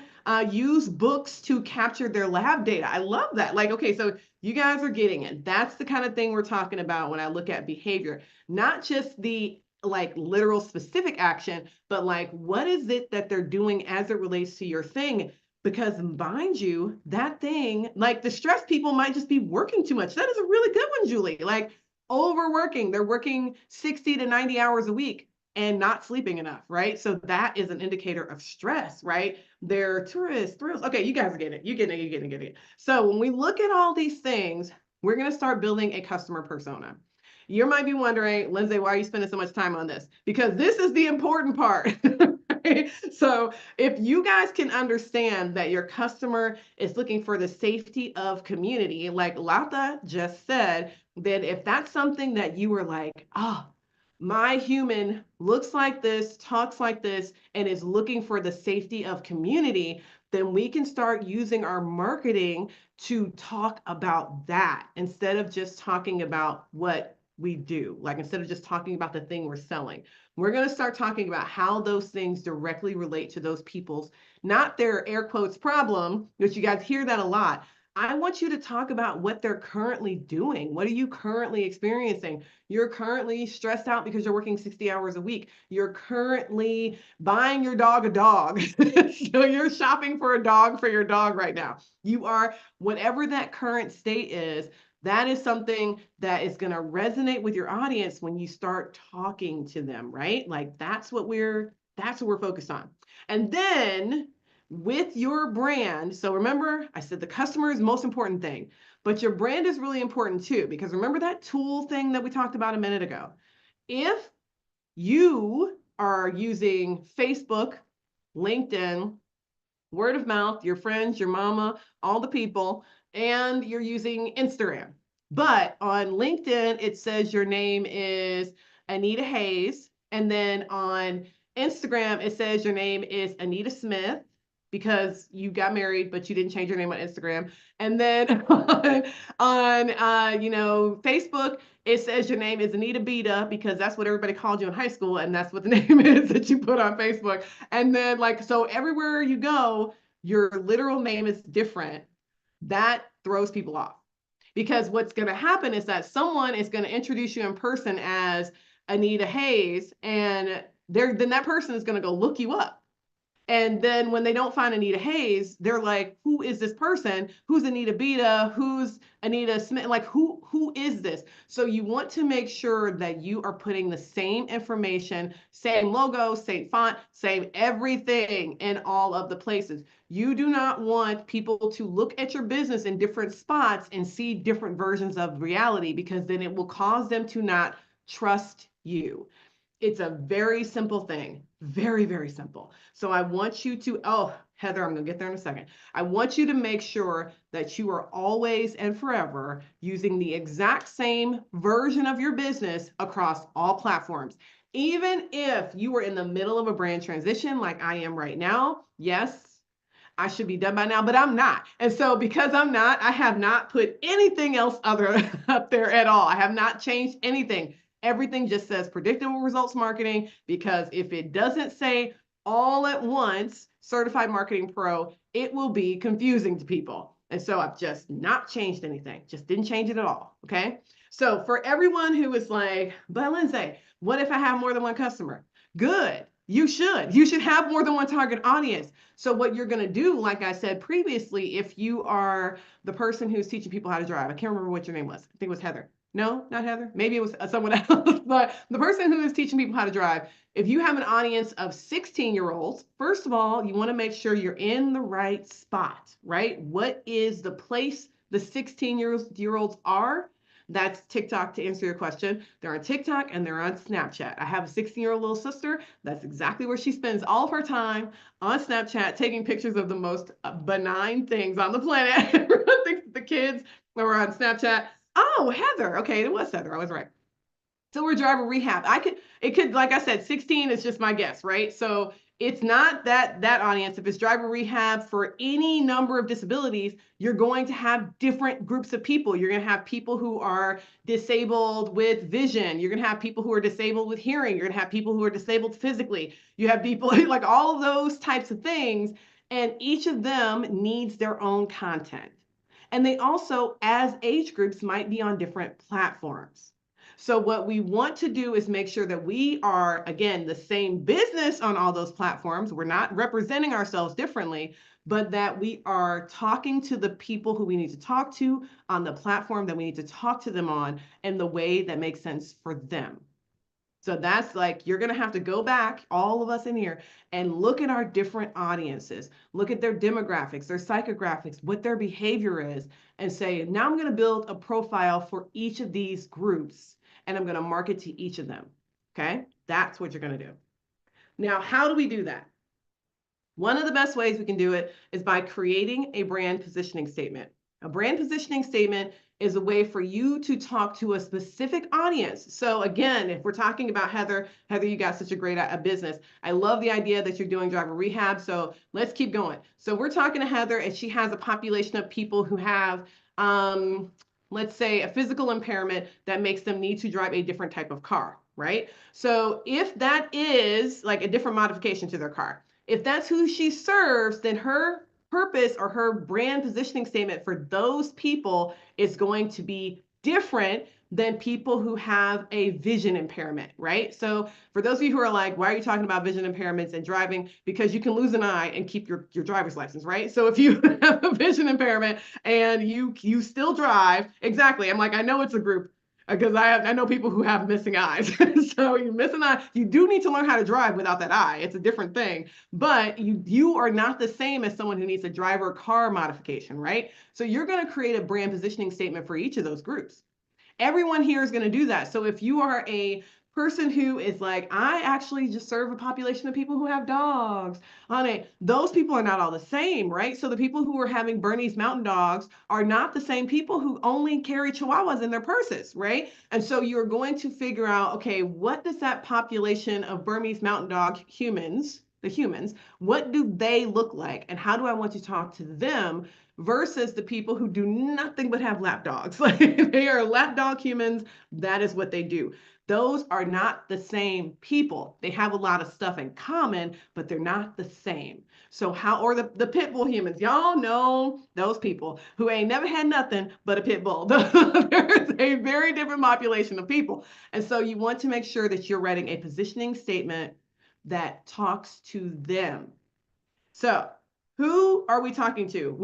Speaker 2: use books to capture their lab data. I love that. Like, okay, so you guys are getting it. That's the kind of thing we're talking about when I look at behavior, not just the like literal specific action, but like what is it that they're doing as it relates to your thing? Because mind you, that thing, like the stressed people might just be working too much. That is a really good one, Julie. Like overworking, they're working 60 to 90 hours a week and not sleeping enough, right? So that is an indicator of stress, right? They're tourists, thrills. Okay, you guys are getting it. You're getting it. So when we look at all these things, we're going to start building a customer persona. You might be wondering, Lindsay, why are you spending so much time on this? Because this is the important part. Right? So if you guys can understand that your customer is looking for the safety of community, like Lata just said, then if that's something that you were like, oh, my human looks like this, talks like this, and is looking for the safety of community, then we can start using our marketing to talk about that instead of just talking about what we do. Like instead of just talking about the thing we're selling, We're going to start talking about how those things directly relate to those people's, not their air quotes problem, which you guys hear that a lot. I want you to talk about what they're currently doing. What are you currently experiencing? You're currently stressed out because you're working 60 hours a week. You're currently buying your dog a dog. So you're shopping for a dog for your dog right now. You are, whatever that current state is, that is something that is going to resonate with your audience when you start talking to them, right? Like that's what we're focused on. And then with your brand, so remember, I said the customer is the most important thing, but your brand is really important too, because remember that tool thing that we talked about a minute ago. If you are using Facebook, LinkedIn, word of mouth, your friends, your mama, all the people, and you're using Instagram. But on LinkedIn, it says your name is Anita Hayes. And then on Instagram, it says your name is Anita Smith because you got married, but you didn't change your name on Instagram. And then on Facebook, it says your name is Anita Beta because that's what everybody called you in high school. And that's what the name is that you put on Facebook. And then so everywhere you go, your literal name is different. That throws people off because what's going to happen is that someone is going to introduce you in person as Anita Hayes, and then that person is going to go look you up. And then when they don't find Anita Hayes, they're like, who is this person? Who's Anita Beta? Who's Anita Smith? Like, who is this? So you want to make sure that you are putting the same information, same logo, same font, same everything in all of the places. You do not want people to look at your business in different spots and see different versions of reality, because then it will cause them to not trust you. It's a very simple thing. Very, very simple. So I want you to, oh, Heather, I'm going to get there in a second. I want you to make sure that you are always and forever using the exact same version of your business across all platforms. Even if you were in the middle of a brand transition like I am right now, yes, I should be done by now, but I'm not. And so because I'm not, I have not put anything else other up there at all. I have not changed anything. Everything just says predictable results marketing, because if it doesn't say all at once certified marketing pro, it will be confusing to people. And so I've just not changed anything, just didn't change it at all. Okay. So for everyone who is like, but Lindsay, what if I have more than one customer? Good. You should have more than one target audience. So what you're going to do, like I said previously, if you are the person who's teaching people how to drive, I can't remember what your name was. I think it was Heather. No, not Heather. Maybe it was someone else. But the person who is teaching people how to drive, if you have an audience of 16-year-olds, first of all, you want to make sure you're in the right spot, right? What is the place the 16-year-olds are? That's TikTok, to answer your question. They're on TikTok and they're on Snapchat. I have a 16-year-old little sister. That's exactly where she spends all of her time, on Snapchat, taking pictures of the most benign things on the planet. Everyone thinks the kids are on Snapchat. Oh, Heather. Okay, it was Heather. I was right. So we're driver rehab. It could, like I said, 16 is just my guess, right? So it's not that audience. If it's driver rehab for any number of disabilities, you're going to have different groups of people. You're going to have people who are disabled with vision. You're going to have people who are disabled with hearing. You're going to have people who are disabled physically. You have people like all of those types of things. And each of them needs their own content. And they also, as age groups, might be on different platforms. So what we want to do is make sure that we are, again, the same business on all those platforms. We're not representing ourselves differently, but that we are talking to the people who we need to talk to on the platform that we need to talk to them on in the way that makes sense for them. So that's like, you're going to have to go back, all of us in here, and look at our different audiences, look at their demographics, their psychographics, what their behavior is, and say, now I'm going to build a profile for each of these groups, and I'm going to market to each of them. Okay, that's what you're going to do. Now, how do we do that? One of the best ways we can do it is by creating a brand positioning statement. A brand positioning statement is a way for you to talk to a specific audience. So again, if we're talking about Heather, you got such a great business. I love the idea that you're doing driver rehab. So let's keep going. So we're talking to Heather, and she has a population of people who have, let's say, a physical impairment that makes them need to drive a different type of car, right? So if that is like a different modification to their car, if that's who she serves, then her purpose or her brand positioning statement for those people is going to be different than people who have a vision impairment, right? So for those of you who are like, why are you talking about vision impairments and driving? Because you can lose an eye and keep your driver's license, right? So if you have a vision impairment and you still drive, exactly. I'm like, I know it's a group because I know people who have missing eyes. So you miss an eye, you do need to learn how to drive without that eye. It's a different thing, but you are not the same as someone who needs a driver car modification, right? So you're going to create a brand positioning statement for each of those groups. Everyone here is going to do that. So if you are a person who is like, I actually just serve a population of people who have dogs, honey, those people are not all the same, right? So the people who are having Bernese Mountain Dogs are not the same people who only carry Chihuahuas in their purses, right? And so you're going to figure out, okay, what does that population of Burmese Mountain Dog humans, the humans, what do they look like? And how do I want to talk to them versus the people who do nothing but have lap dogs? Like they are lap dog humans. That is what they do. Those are not the same people. They have a lot of stuff in common, but they're not the same. So how, or the pit bull humans, y'all know those people who ain't never had nothing but a pit bull. There's a very different population of people. And so you want to make sure that you're writing a positioning statement that talks to them. So who are we talking to?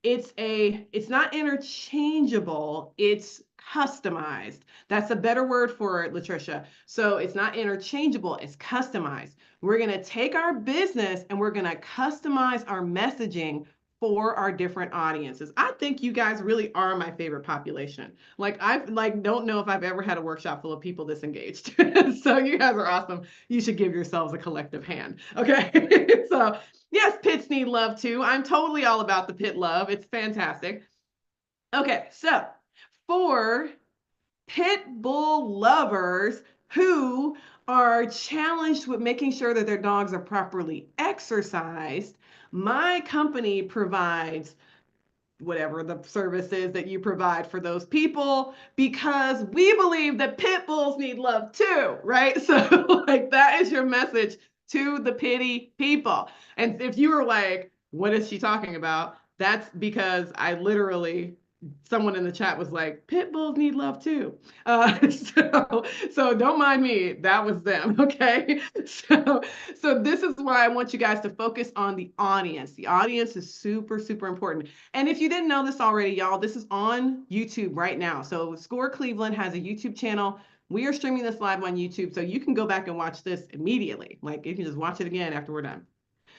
Speaker 2: It's not interchangeable, it's customized. That's a better word for it, Latricia. So it's not interchangeable, it's customized. We're going to take our business and we're going to customize our messaging for our different audiences. I think you guys really are my favorite population. Like don't know if I've ever had a workshop full of people this engaged. So you guys are awesome. You should give yourselves a collective hand. Okay. So yes, pits need love too. I'm totally all about the pit love. It's fantastic. Okay, so for pit bull lovers who are challenged with making sure that their dogs are properly exercised, my company provides whatever the service is that you provide for those people, because we believe that pit bulls need love too, right? So like that is your message to the pity people. And if you were like, what is she talking about? That's because I literally, someone in the chat was like, pit bulls need love too. So don't mind me, that was them, okay? So this is why I want you guys to focus on the audience. The audience is super, super important. And if you didn't know this already, y'all, this is on YouTube right now. So Score Cleveland has a YouTube channel. We are streaming this live on YouTube, so you can go back and watch this immediately. Like you can just watch it again after we're done.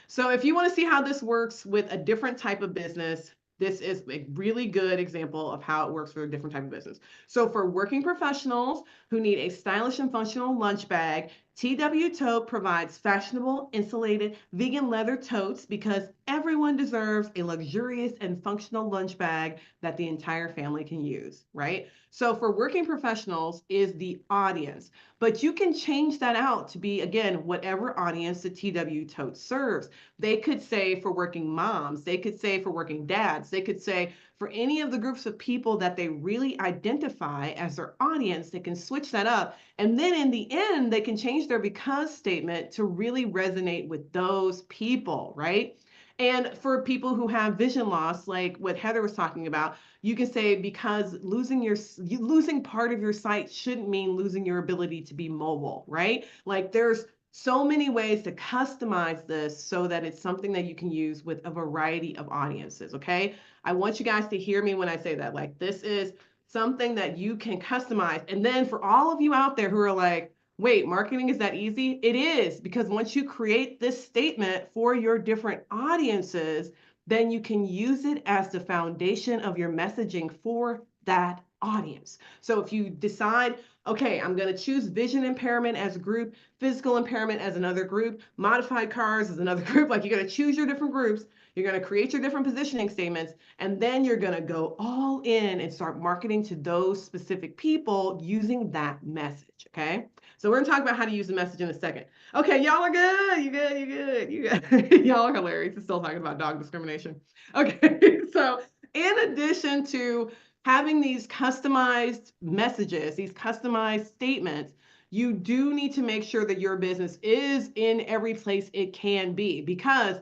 Speaker 2: So if you want to see how this works with a different type of business, this is a really good example of how it works for a different type of business. So for working professionals who need a stylish and functional lunch bag, TW Tote provides fashionable, insulated, vegan leather totes because everyone deserves a luxurious and functional lunch bag that the entire family can use, right? So for working professionals is the audience, but you can change that out to be, again, whatever audience the TW Tote serves. They could say for working moms, they could say for working dads, they could say for any of the groups of people that they really identify as their audience, they can switch that up. And then in the end, they can change their because statement to really resonate with those people, right? And for people who have vision loss, like what Heather was talking about, you can say because losing part of your sight shouldn't mean losing your ability to be mobile, right? Like there's so many ways to customize this so that it's something that you can use with a variety of audiences, okay? I want you guys to hear me when I say that. Like this is something that you can customize. And then for all of you out there who are like, wait, marketing is that easy? It is, because once you create this statement for your different audiences, then you can use it as the foundation of your messaging for that audience. So if you decide, okay, I'm going to choose vision impairment as a group, physical impairment as another group, modified cars as another group, like you're going to choose your different groups, you're going to create your different positioning statements, and then you're going to go all in and start marketing to those specific people using that message, okay? So we're going to talk about how to use the message in a second. Okay, y'all are good. You good. You good. You good. Y'all are hilarious. It's still talking about dog discrimination. Okay, so in addition to having these customized messages, these customized statements, You do need to make sure that your business is in every place it can be, because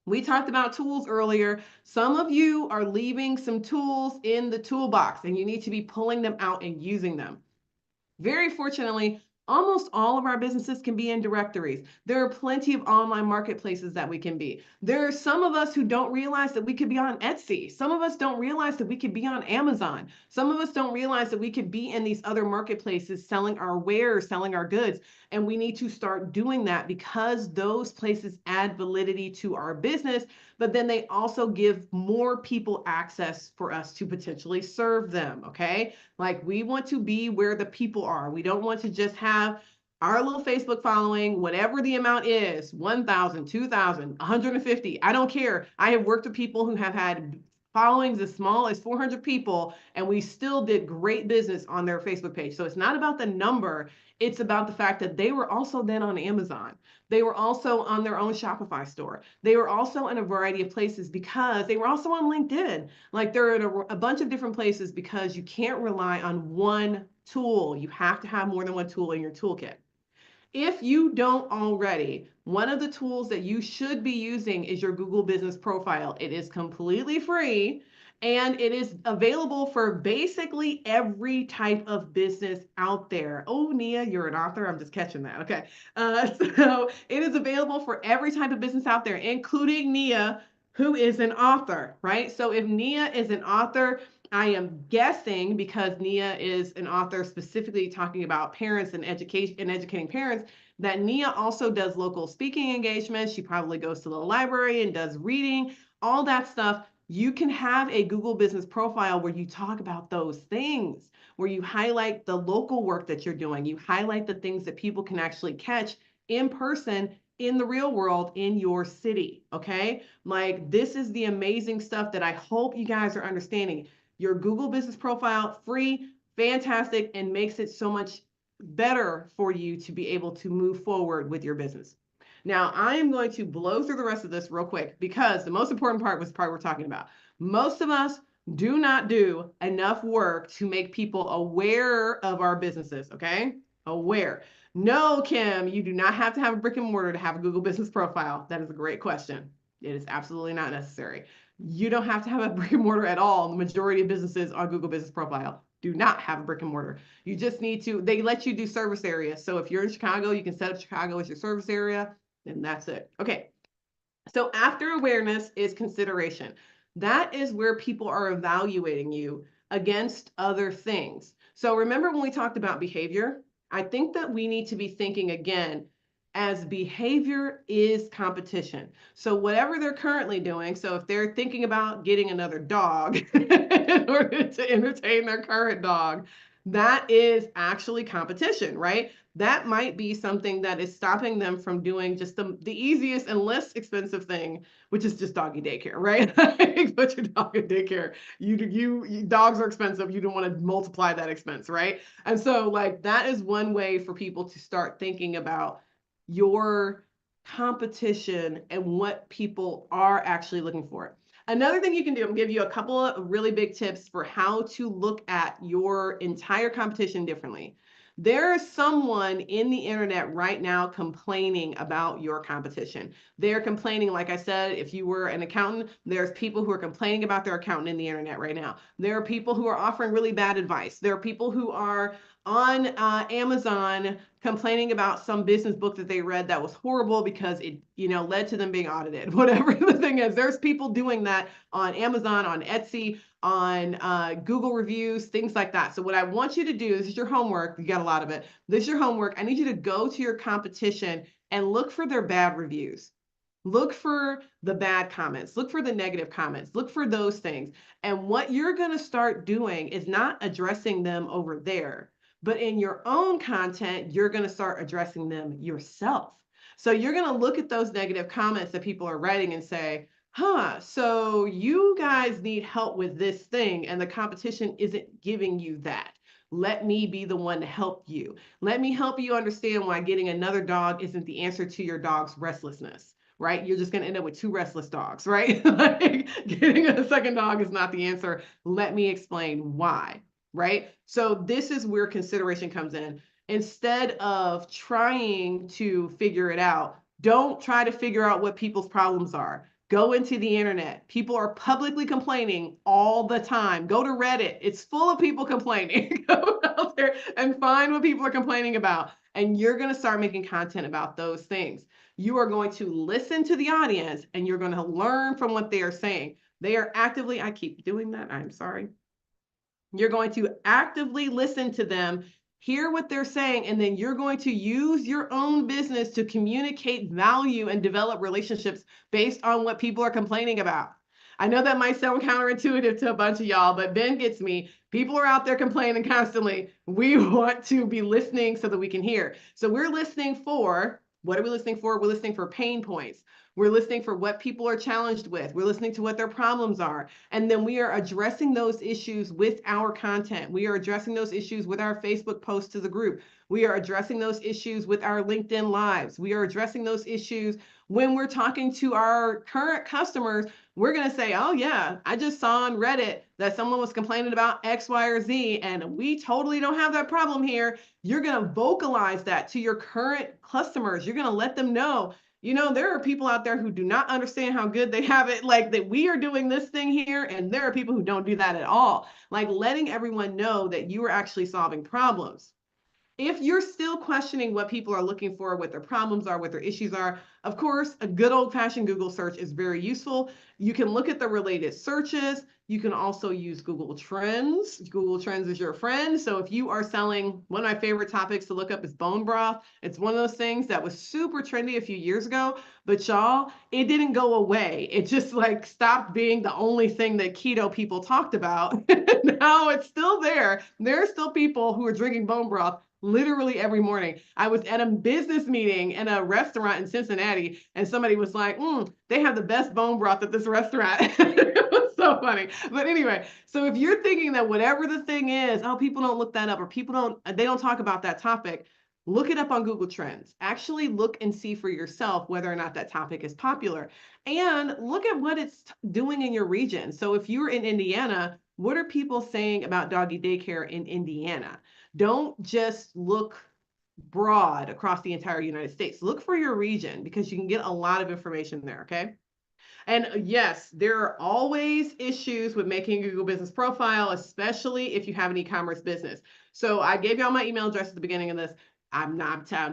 Speaker 2: we talked about tools earlier. Some of you are leaving some tools in the toolbox and you need to be pulling them out and using them. Very fortunately, almost all of our businesses can be in directories. There are plenty of online marketplaces that we can be. There are some of us who don't realize that we could be on Etsy. Some of us don't realize that we could be on Amazon. Some of us don't realize that we could be in these other marketplaces selling our wares, selling our goods. And we need to start doing that because those places add validity to our business, but then they also give more people access for us to potentially serve them. Okay. Like, we want to be where the people are. We don't want to just have our little Facebook following, whatever the amount is, 1,000, 2,000, 150. I don't care. I have worked with people who have had followings as small as 400 people, and we still did great business on their Facebook page. So it's not about the number. It's about the fact that they were also then on Amazon. They were also on their own Shopify store. They were also in a variety of places because they were also on LinkedIn. Like, they're in a bunch of different places because you can't rely on one tool. You have to have more than one tool in your toolkit. If you don't already, one of the tools that you should be using is your Google Business Profile. It is completely free and it is available for basically every type of business out there. Oh, Nia, you're an author. I'm just catching that. Okay. So it is available for every type of business out there, including Nia, who is an author, right? So if Nia is an author, I am guessing, because Nia is an author specifically talking about parents and education and educating parents, that Nia also does local speaking engagements. She probably goes to the library and does reading, all that stuff. You can have a Google Business Profile where you talk about those things, where you highlight the local work that you're doing. You highlight the things that people can actually catch in person in the real world in your city. Okay. Like, this is the amazing stuff that I hope you guys are understanding. Your Google Business Profile, free, fantastic, and makes it so much better for you to be able to move forward with your business. Now, I am going to blow through the rest of this real quick because the most important part was the part we're talking about. Most of us do not do enough work to make people aware of our businesses, okay? Aware. No, Kim, you do not have to have a brick and mortar to have a Google Business Profile. That is a great question. It is absolutely not necessary. You don't have to have a brick and mortar at all. The majority of businesses on Google Business Profile do not have a brick and mortar. You just need to, they let you do service areas. So if you're in Chicago, you can set up Chicago as your service area, and that's it. Okay. So after awareness is consideration. That is where people are evaluating you against other things. So remember when we talked about behavior? I think that we need to be thinking again, as behavior is competition. So whatever they're currently doing, so if they're thinking about getting another dog in order to entertain their current dog, that is actually competition, right? That might be something that is stopping them from doing just the easiest and less expensive thing, which is just doggy daycare, right? Put your dog in daycare. You dogs are expensive. You don't want to multiply that expense, right? And so, like, that is one way for people to start thinking about your competition and what people are actually looking for. Another thing you can do, I'm gonna give you a couple of really big tips for how to look at your entire competition differently. There is someone in the internet right now complaining about your competition. They're complaining, like I said, if you were an accountant, there's people who are complaining about their accountant in the internet right now. There are people who are offering really bad advice. There are people who are on Amazon complaining about some business book that they read that was horrible because it, led to them being audited. Whatever the thing is, there's people doing that on Amazon, on Etsy, on Google reviews, things like that. So what I want you to do, this is your homework. You got a lot of it. This is your homework. I need you to go to your competition and look for their bad reviews. Look for the bad comments. Look for the negative comments. Look for those things. And what you're going to start doing is not addressing them over there, but in your own content, you're going to start addressing them yourself. So you're going to look at those negative comments that people are writing and say, so you guys need help with this thing and the competition isn't giving you that. Let me be the one to help you. Let me help you understand why getting another dog isn't the answer to your dog's restlessness, right? You're just going to end up with 2 restless dogs, right? Like, getting a second dog is not the answer. Let me explain why, right? So this is where consideration comes in. instead of trying to figure it out. Don't try to figure out what people's problems are. Go into the internet. People are publicly complaining all the time. Go to Reddit. It's full of people complaining. Go out there and find what people are complaining about. And you're going to start making content about those things. You are going to listen to the audience and you're going to learn from what they are saying. They are actively, I keep doing that. I'm sorry. You're going to actively listen to them, hear what they're saying, and then you're going to use your own business to communicate value and develop relationships based on what people are complaining about. I know that might sound counterintuitive to a bunch of y'all, but Ben gets me. People are out there complaining constantly. We want to be listening so that we can hear. So we're listening for, what are we listening for? We're listening for pain points. We're listening for what people are challenged with. We're listening to what their problems are. And then we are addressing those issues with our content. We are addressing those issues with our Facebook posts to the group. We are addressing those issues with our LinkedIn lives. We are addressing those issues when we're talking to our current customers. We're going to say, oh yeah, I just saw on Reddit that someone was complaining about X, Y, or Z, and we totally don't have that problem here. You're going to vocalize that to your current customers. You're going to let them know, you know, there are people out there who do not understand how good they have it, like that we are doing this thing here, and there are people who don't do that at all. Like letting everyone know that you are actually solving problems. If you're still questioning what people are looking for, what their problems are, what their issues are, of course, a good old-fashioned Google search is very useful. You can look at the related searches. You can also use Google Trends. Google Trends is your friend. So if you are selling, one of my favorite topics to look up is bone broth. It's one of those things that was super trendy a few years ago, but y'all, it didn't go away. It just like stopped being the only thing that keto people talked about. Now it's still there. There are still people who are drinking bone broth literally every morning. I was at a business meeting in a restaurant in Cincinnati, and somebody was like, they have the best bone broth at this restaurant. It was so funny. But anyway, so if you're thinking that whatever the thing is, oh, people don't look that up, or they don't talk about that topic, look it up on Google Trends. Actually look and see for yourself whether or not that topic is popular. And look at what it's doing in your region. So if you're in Indiana, what are people saying about doggy daycare in Indiana? Don't just look broad across the entire United States. Look for your region because you can get a lot of information there, okay? And yes, there are always issues with making a Google business profile, especially if you have an e-commerce business. So I gave y'all my email address at the beginning of this. I'm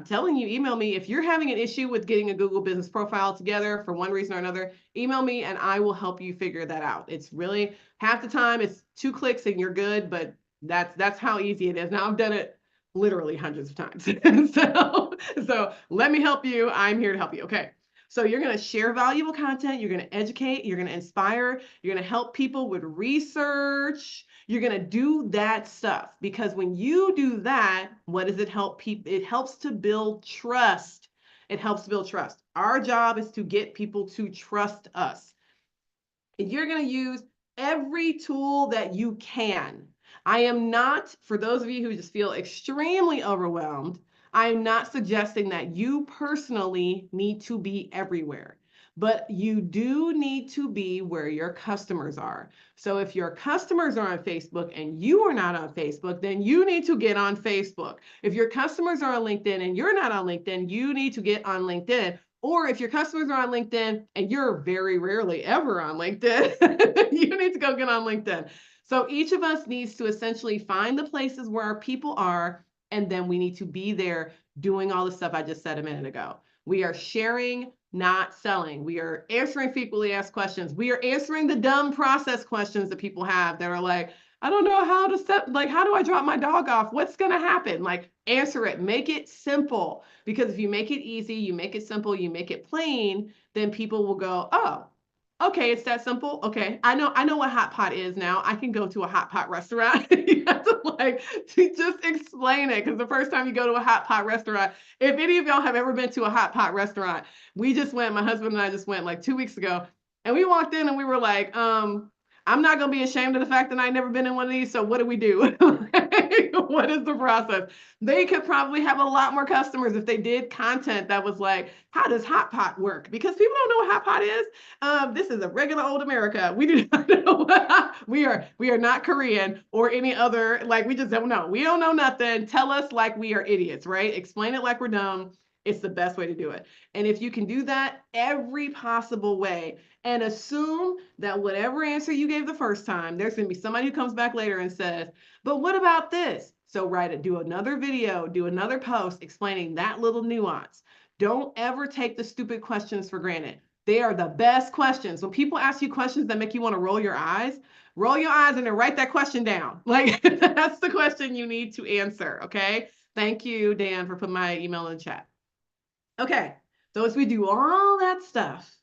Speaker 2: telling you, email me. If you're having an issue with getting a Google business profile together for one reason or another, email me and I will help you figure that out. It's really half the time it's 2 clicks and you're good, but that's how easy it is. Now I've done it literally hundreds of times. so let me help you. I'm here to help you. Okay. So you're going to share valuable content. You're going to educate. You're going to inspire. You're going to help people with research. You're going to do that stuff because when you do that, what does it help people? It helps to build trust. It helps to build trust. Our job is to get people to trust us. You're going to use every tool that you can. I am not, for those of you who just feel extremely overwhelmed, I'm not suggesting that you personally need to be everywhere, but you do need to be where your customers are. So if your customers are on Facebook and you are not on Facebook, then you need to get on Facebook. If your customers are on LinkedIn and you're not on LinkedIn, you need to get on LinkedIn. Or if your customers are on LinkedIn and you're very rarely ever on LinkedIn, you need to go get on LinkedIn. So each of us needs to essentially find the places where our people are, and then we need to be there doing all the stuff I just said a minute ago. We are sharing, not selling. We are answering frequently asked questions. We are answering the dumb process questions that people have that are like, I don't know how to set, like, how do I drop my dog off? What's going to happen? Like, answer it, make it simple. Because if you make it easy, you make it simple, you make it plain, then people will go, oh, okay, it's that simple. Okay, I know what hot pot is now. I can go to a hot pot restaurant. You have to just explain it because the first time you go to a hot pot restaurant, if any of y'all have ever been to a hot pot restaurant, we just went. My husband and I just went like 2 weeks ago, and we walked in and we were like, I'm not going to be ashamed of the fact that I've never been in one of these. So what do we do? What is the process? They could probably have a lot more customers if they did content that was like, how does hot pot work? Because people don't know what hot pot is. This is a regular old America. We do not know. We are not Korean or any other, like, we just don't know. We don't know nothing. Tell us like we are idiots, right? Explain it like we're dumb. It's the best way to do it. And if you can do that every possible way and assume that whatever answer you gave the first time, there's going to be somebody who comes back later and says, but what about this? So write it, do another video, do another post explaining that little nuance. Don't ever take the stupid questions for granted. They are the best questions. When people ask you questions that make you want to roll your eyes and then write that question down. Like, that's the question you need to answer. Okay. Thank you, Dan, for putting my email in the chat. Okay. So as we do all that stuff,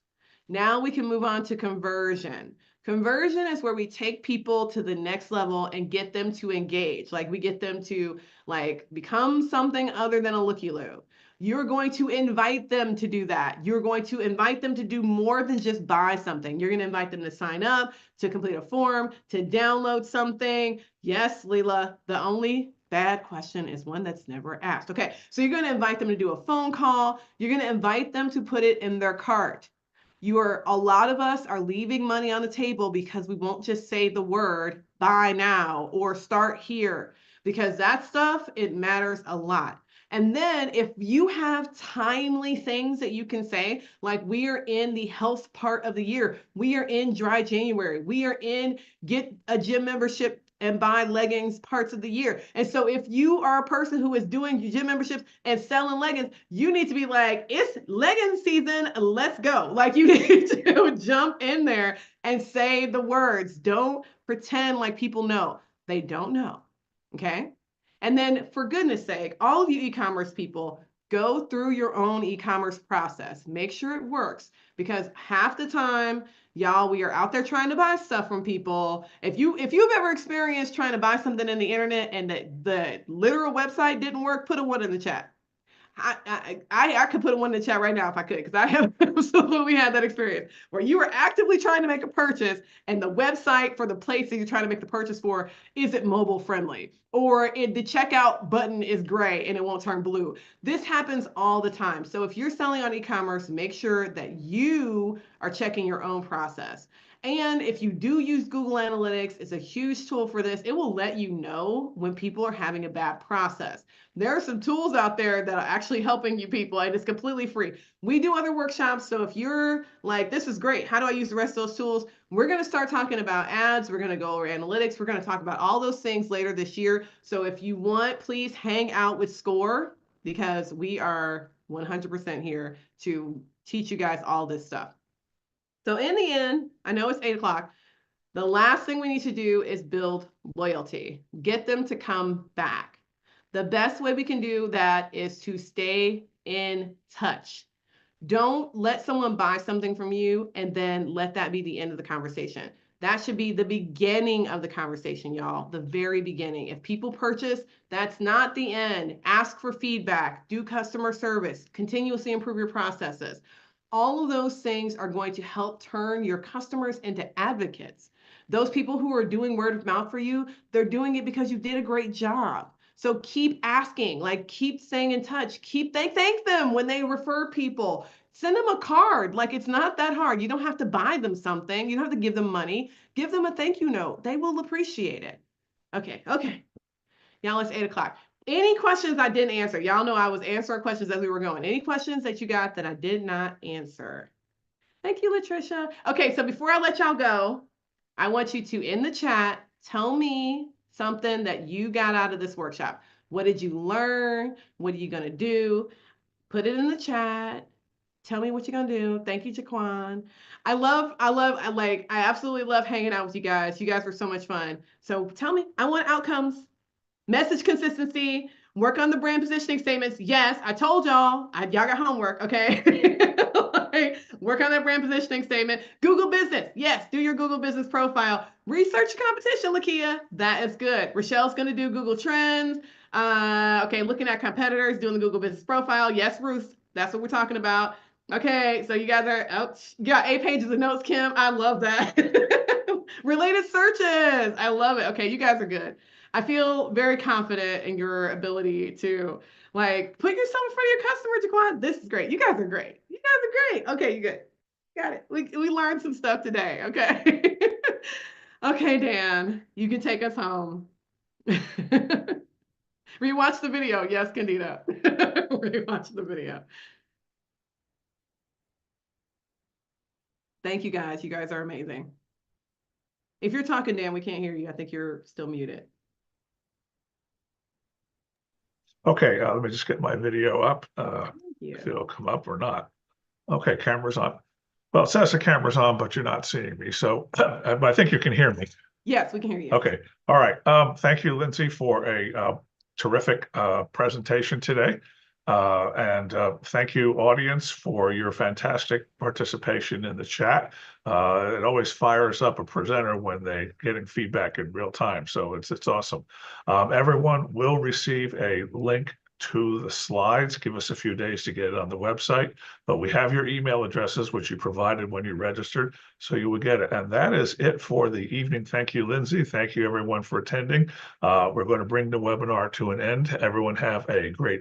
Speaker 2: now we can move on to conversion. Conversion is where we take people to the next level and get them to engage. Like, we get them to like become something other than a looky-loo. You're going to invite them to do that. You're going to invite them to do more than just buy something. You're going to invite them to sign up, to complete a form, to download something. Yes, Leela, the only bad question is one that's never asked. Okay, so you're going to invite them to do a phone call. You're going to invite them to put it in their cart. A lot of us are leaving money on the table because we won't just say the word buy now or start here, because that stuff, it matters a lot. And then if you have timely things that you can say, like, we are in the health part of the year, we are in dry January, we are in get a gym membership and buy leggings parts of the year. And so if you are a person who is doing gym memberships and selling leggings, you need to be like, it's legging season, let's go. Like, you need to jump in there and say the words. Don't pretend like people know. They don't know. Okay. And then, for goodness sake, all of you e-commerce people, go through your own e-commerce process. Make sure it works, because half the time, y'all, we are out there trying to buy stuff from people. If you've ever experienced trying to buy something in the internet and the literal website didn't work, put a 1 in the chat. I could put one in the chat right now if I could, because I have absolutely had that experience where you are actively trying to make a purchase and the website for the place that you're trying to make the purchase for isn't mobile friendly, or the checkout button is gray and it won't turn blue. This happens all the time. So if you're selling on e-commerce, make sure that you are checking your own process. And if you do use Google Analytics, it's a huge tool for this. It will let you know when people are having a bad process. There are some tools out there that are actually helping you people, and it's completely free. We do other workshops, so if you're like, this is great, how do I use the rest of those tools? We're going to start talking about ads. We're going to go over analytics. We're going to talk about all those things later this year. So if you want, please hang out with SCORE, because we are 100% here to teach you guys all this stuff. So in the end, I know it's 8 o'clock. The last thing we need to do is build loyalty. Get them to come back. The best way we can do that is to stay in touch. Don't let someone buy something from you and then let that be the end of the conversation. That should be the beginning of the conversation, y'all. The very beginning. If people purchase, that's not the end. Ask for feedback. Do customer service. Continuously improve your processes. All of those things are going to help turn your customers into advocates. Those people who are doing word of mouth for you, they're doing it because you did a great job. So keep asking, like, keep staying in touch, thank them when they refer people. Send them a card. Like, it's not that hard. You don't have to buy them something. You don't have to give them money. Give them a thank you note. They will appreciate it. Okay. Y'all, it's 8 o'clock. Any questions I didn't answer? Y'all know I was answering questions as we were going. Any questions that you got that I did not answer? Thank you, Latricia. Okay, so before I let y'all go, I want you to, in the chat, tell me something that you got out of this workshop. What did you learn? What are you going to do? Put it in the chat. Tell me what you're going to do. Thank you, Jaquan. I absolutely love hanging out with you guys. You guys were so much fun. So tell me, I want outcomes. Message consistency, work on the brand positioning statements. Yes, I told y'all, y'all got homework, okay? Work on that brand positioning statement. Google business. Yes, do your Google business profile. Research your competition, Lakia. That is good. Rochelle's going to do Google Trends. Okay, looking at competitors, doing the Google business profile. Yes, Ruth, that's what we're talking about. Okay, so you guys are, you got 8 pages of notes, Kim. I love that. Related searches. I love it. Okay, you guys are good. I feel very confident in your ability to like put yourself in front of your customers, Jaquan. This is great. You guys are great. You guys are great. Okay, you good. Got it. We learned some stuff today. Okay. Okay, Dan, you can take us home. Rewatch the video. Yes, Candida. Rewatch the video. Thank you guys. You guys are amazing. If you're talking, Dan, we can't hear you. I think you're still muted.
Speaker 1: Okay, let me just get my video up.
Speaker 2: Thank
Speaker 1: If
Speaker 2: you.
Speaker 1: it'll come up or not. Okay, camera's on. Well, it says the camera's on, but you're not seeing me. So I think you can hear me.
Speaker 2: Yes, we can hear you.
Speaker 1: Okay. All right. Thank you, Lindsay, for a terrific presentation today. And thank you, audience, for your fantastic participation in the chat. It always fires up a presenter when they're getting feedback in real time. So it's awesome. Everyone will receive a link to the slides. Give us a few days to get it on the website, but we have your email addresses, which you provided when you registered, so you will get it. And that is it for the evening. Thank you, Lindsay. Thank you, everyone, for attending. We're going to bring the webinar to an end. Everyone have a great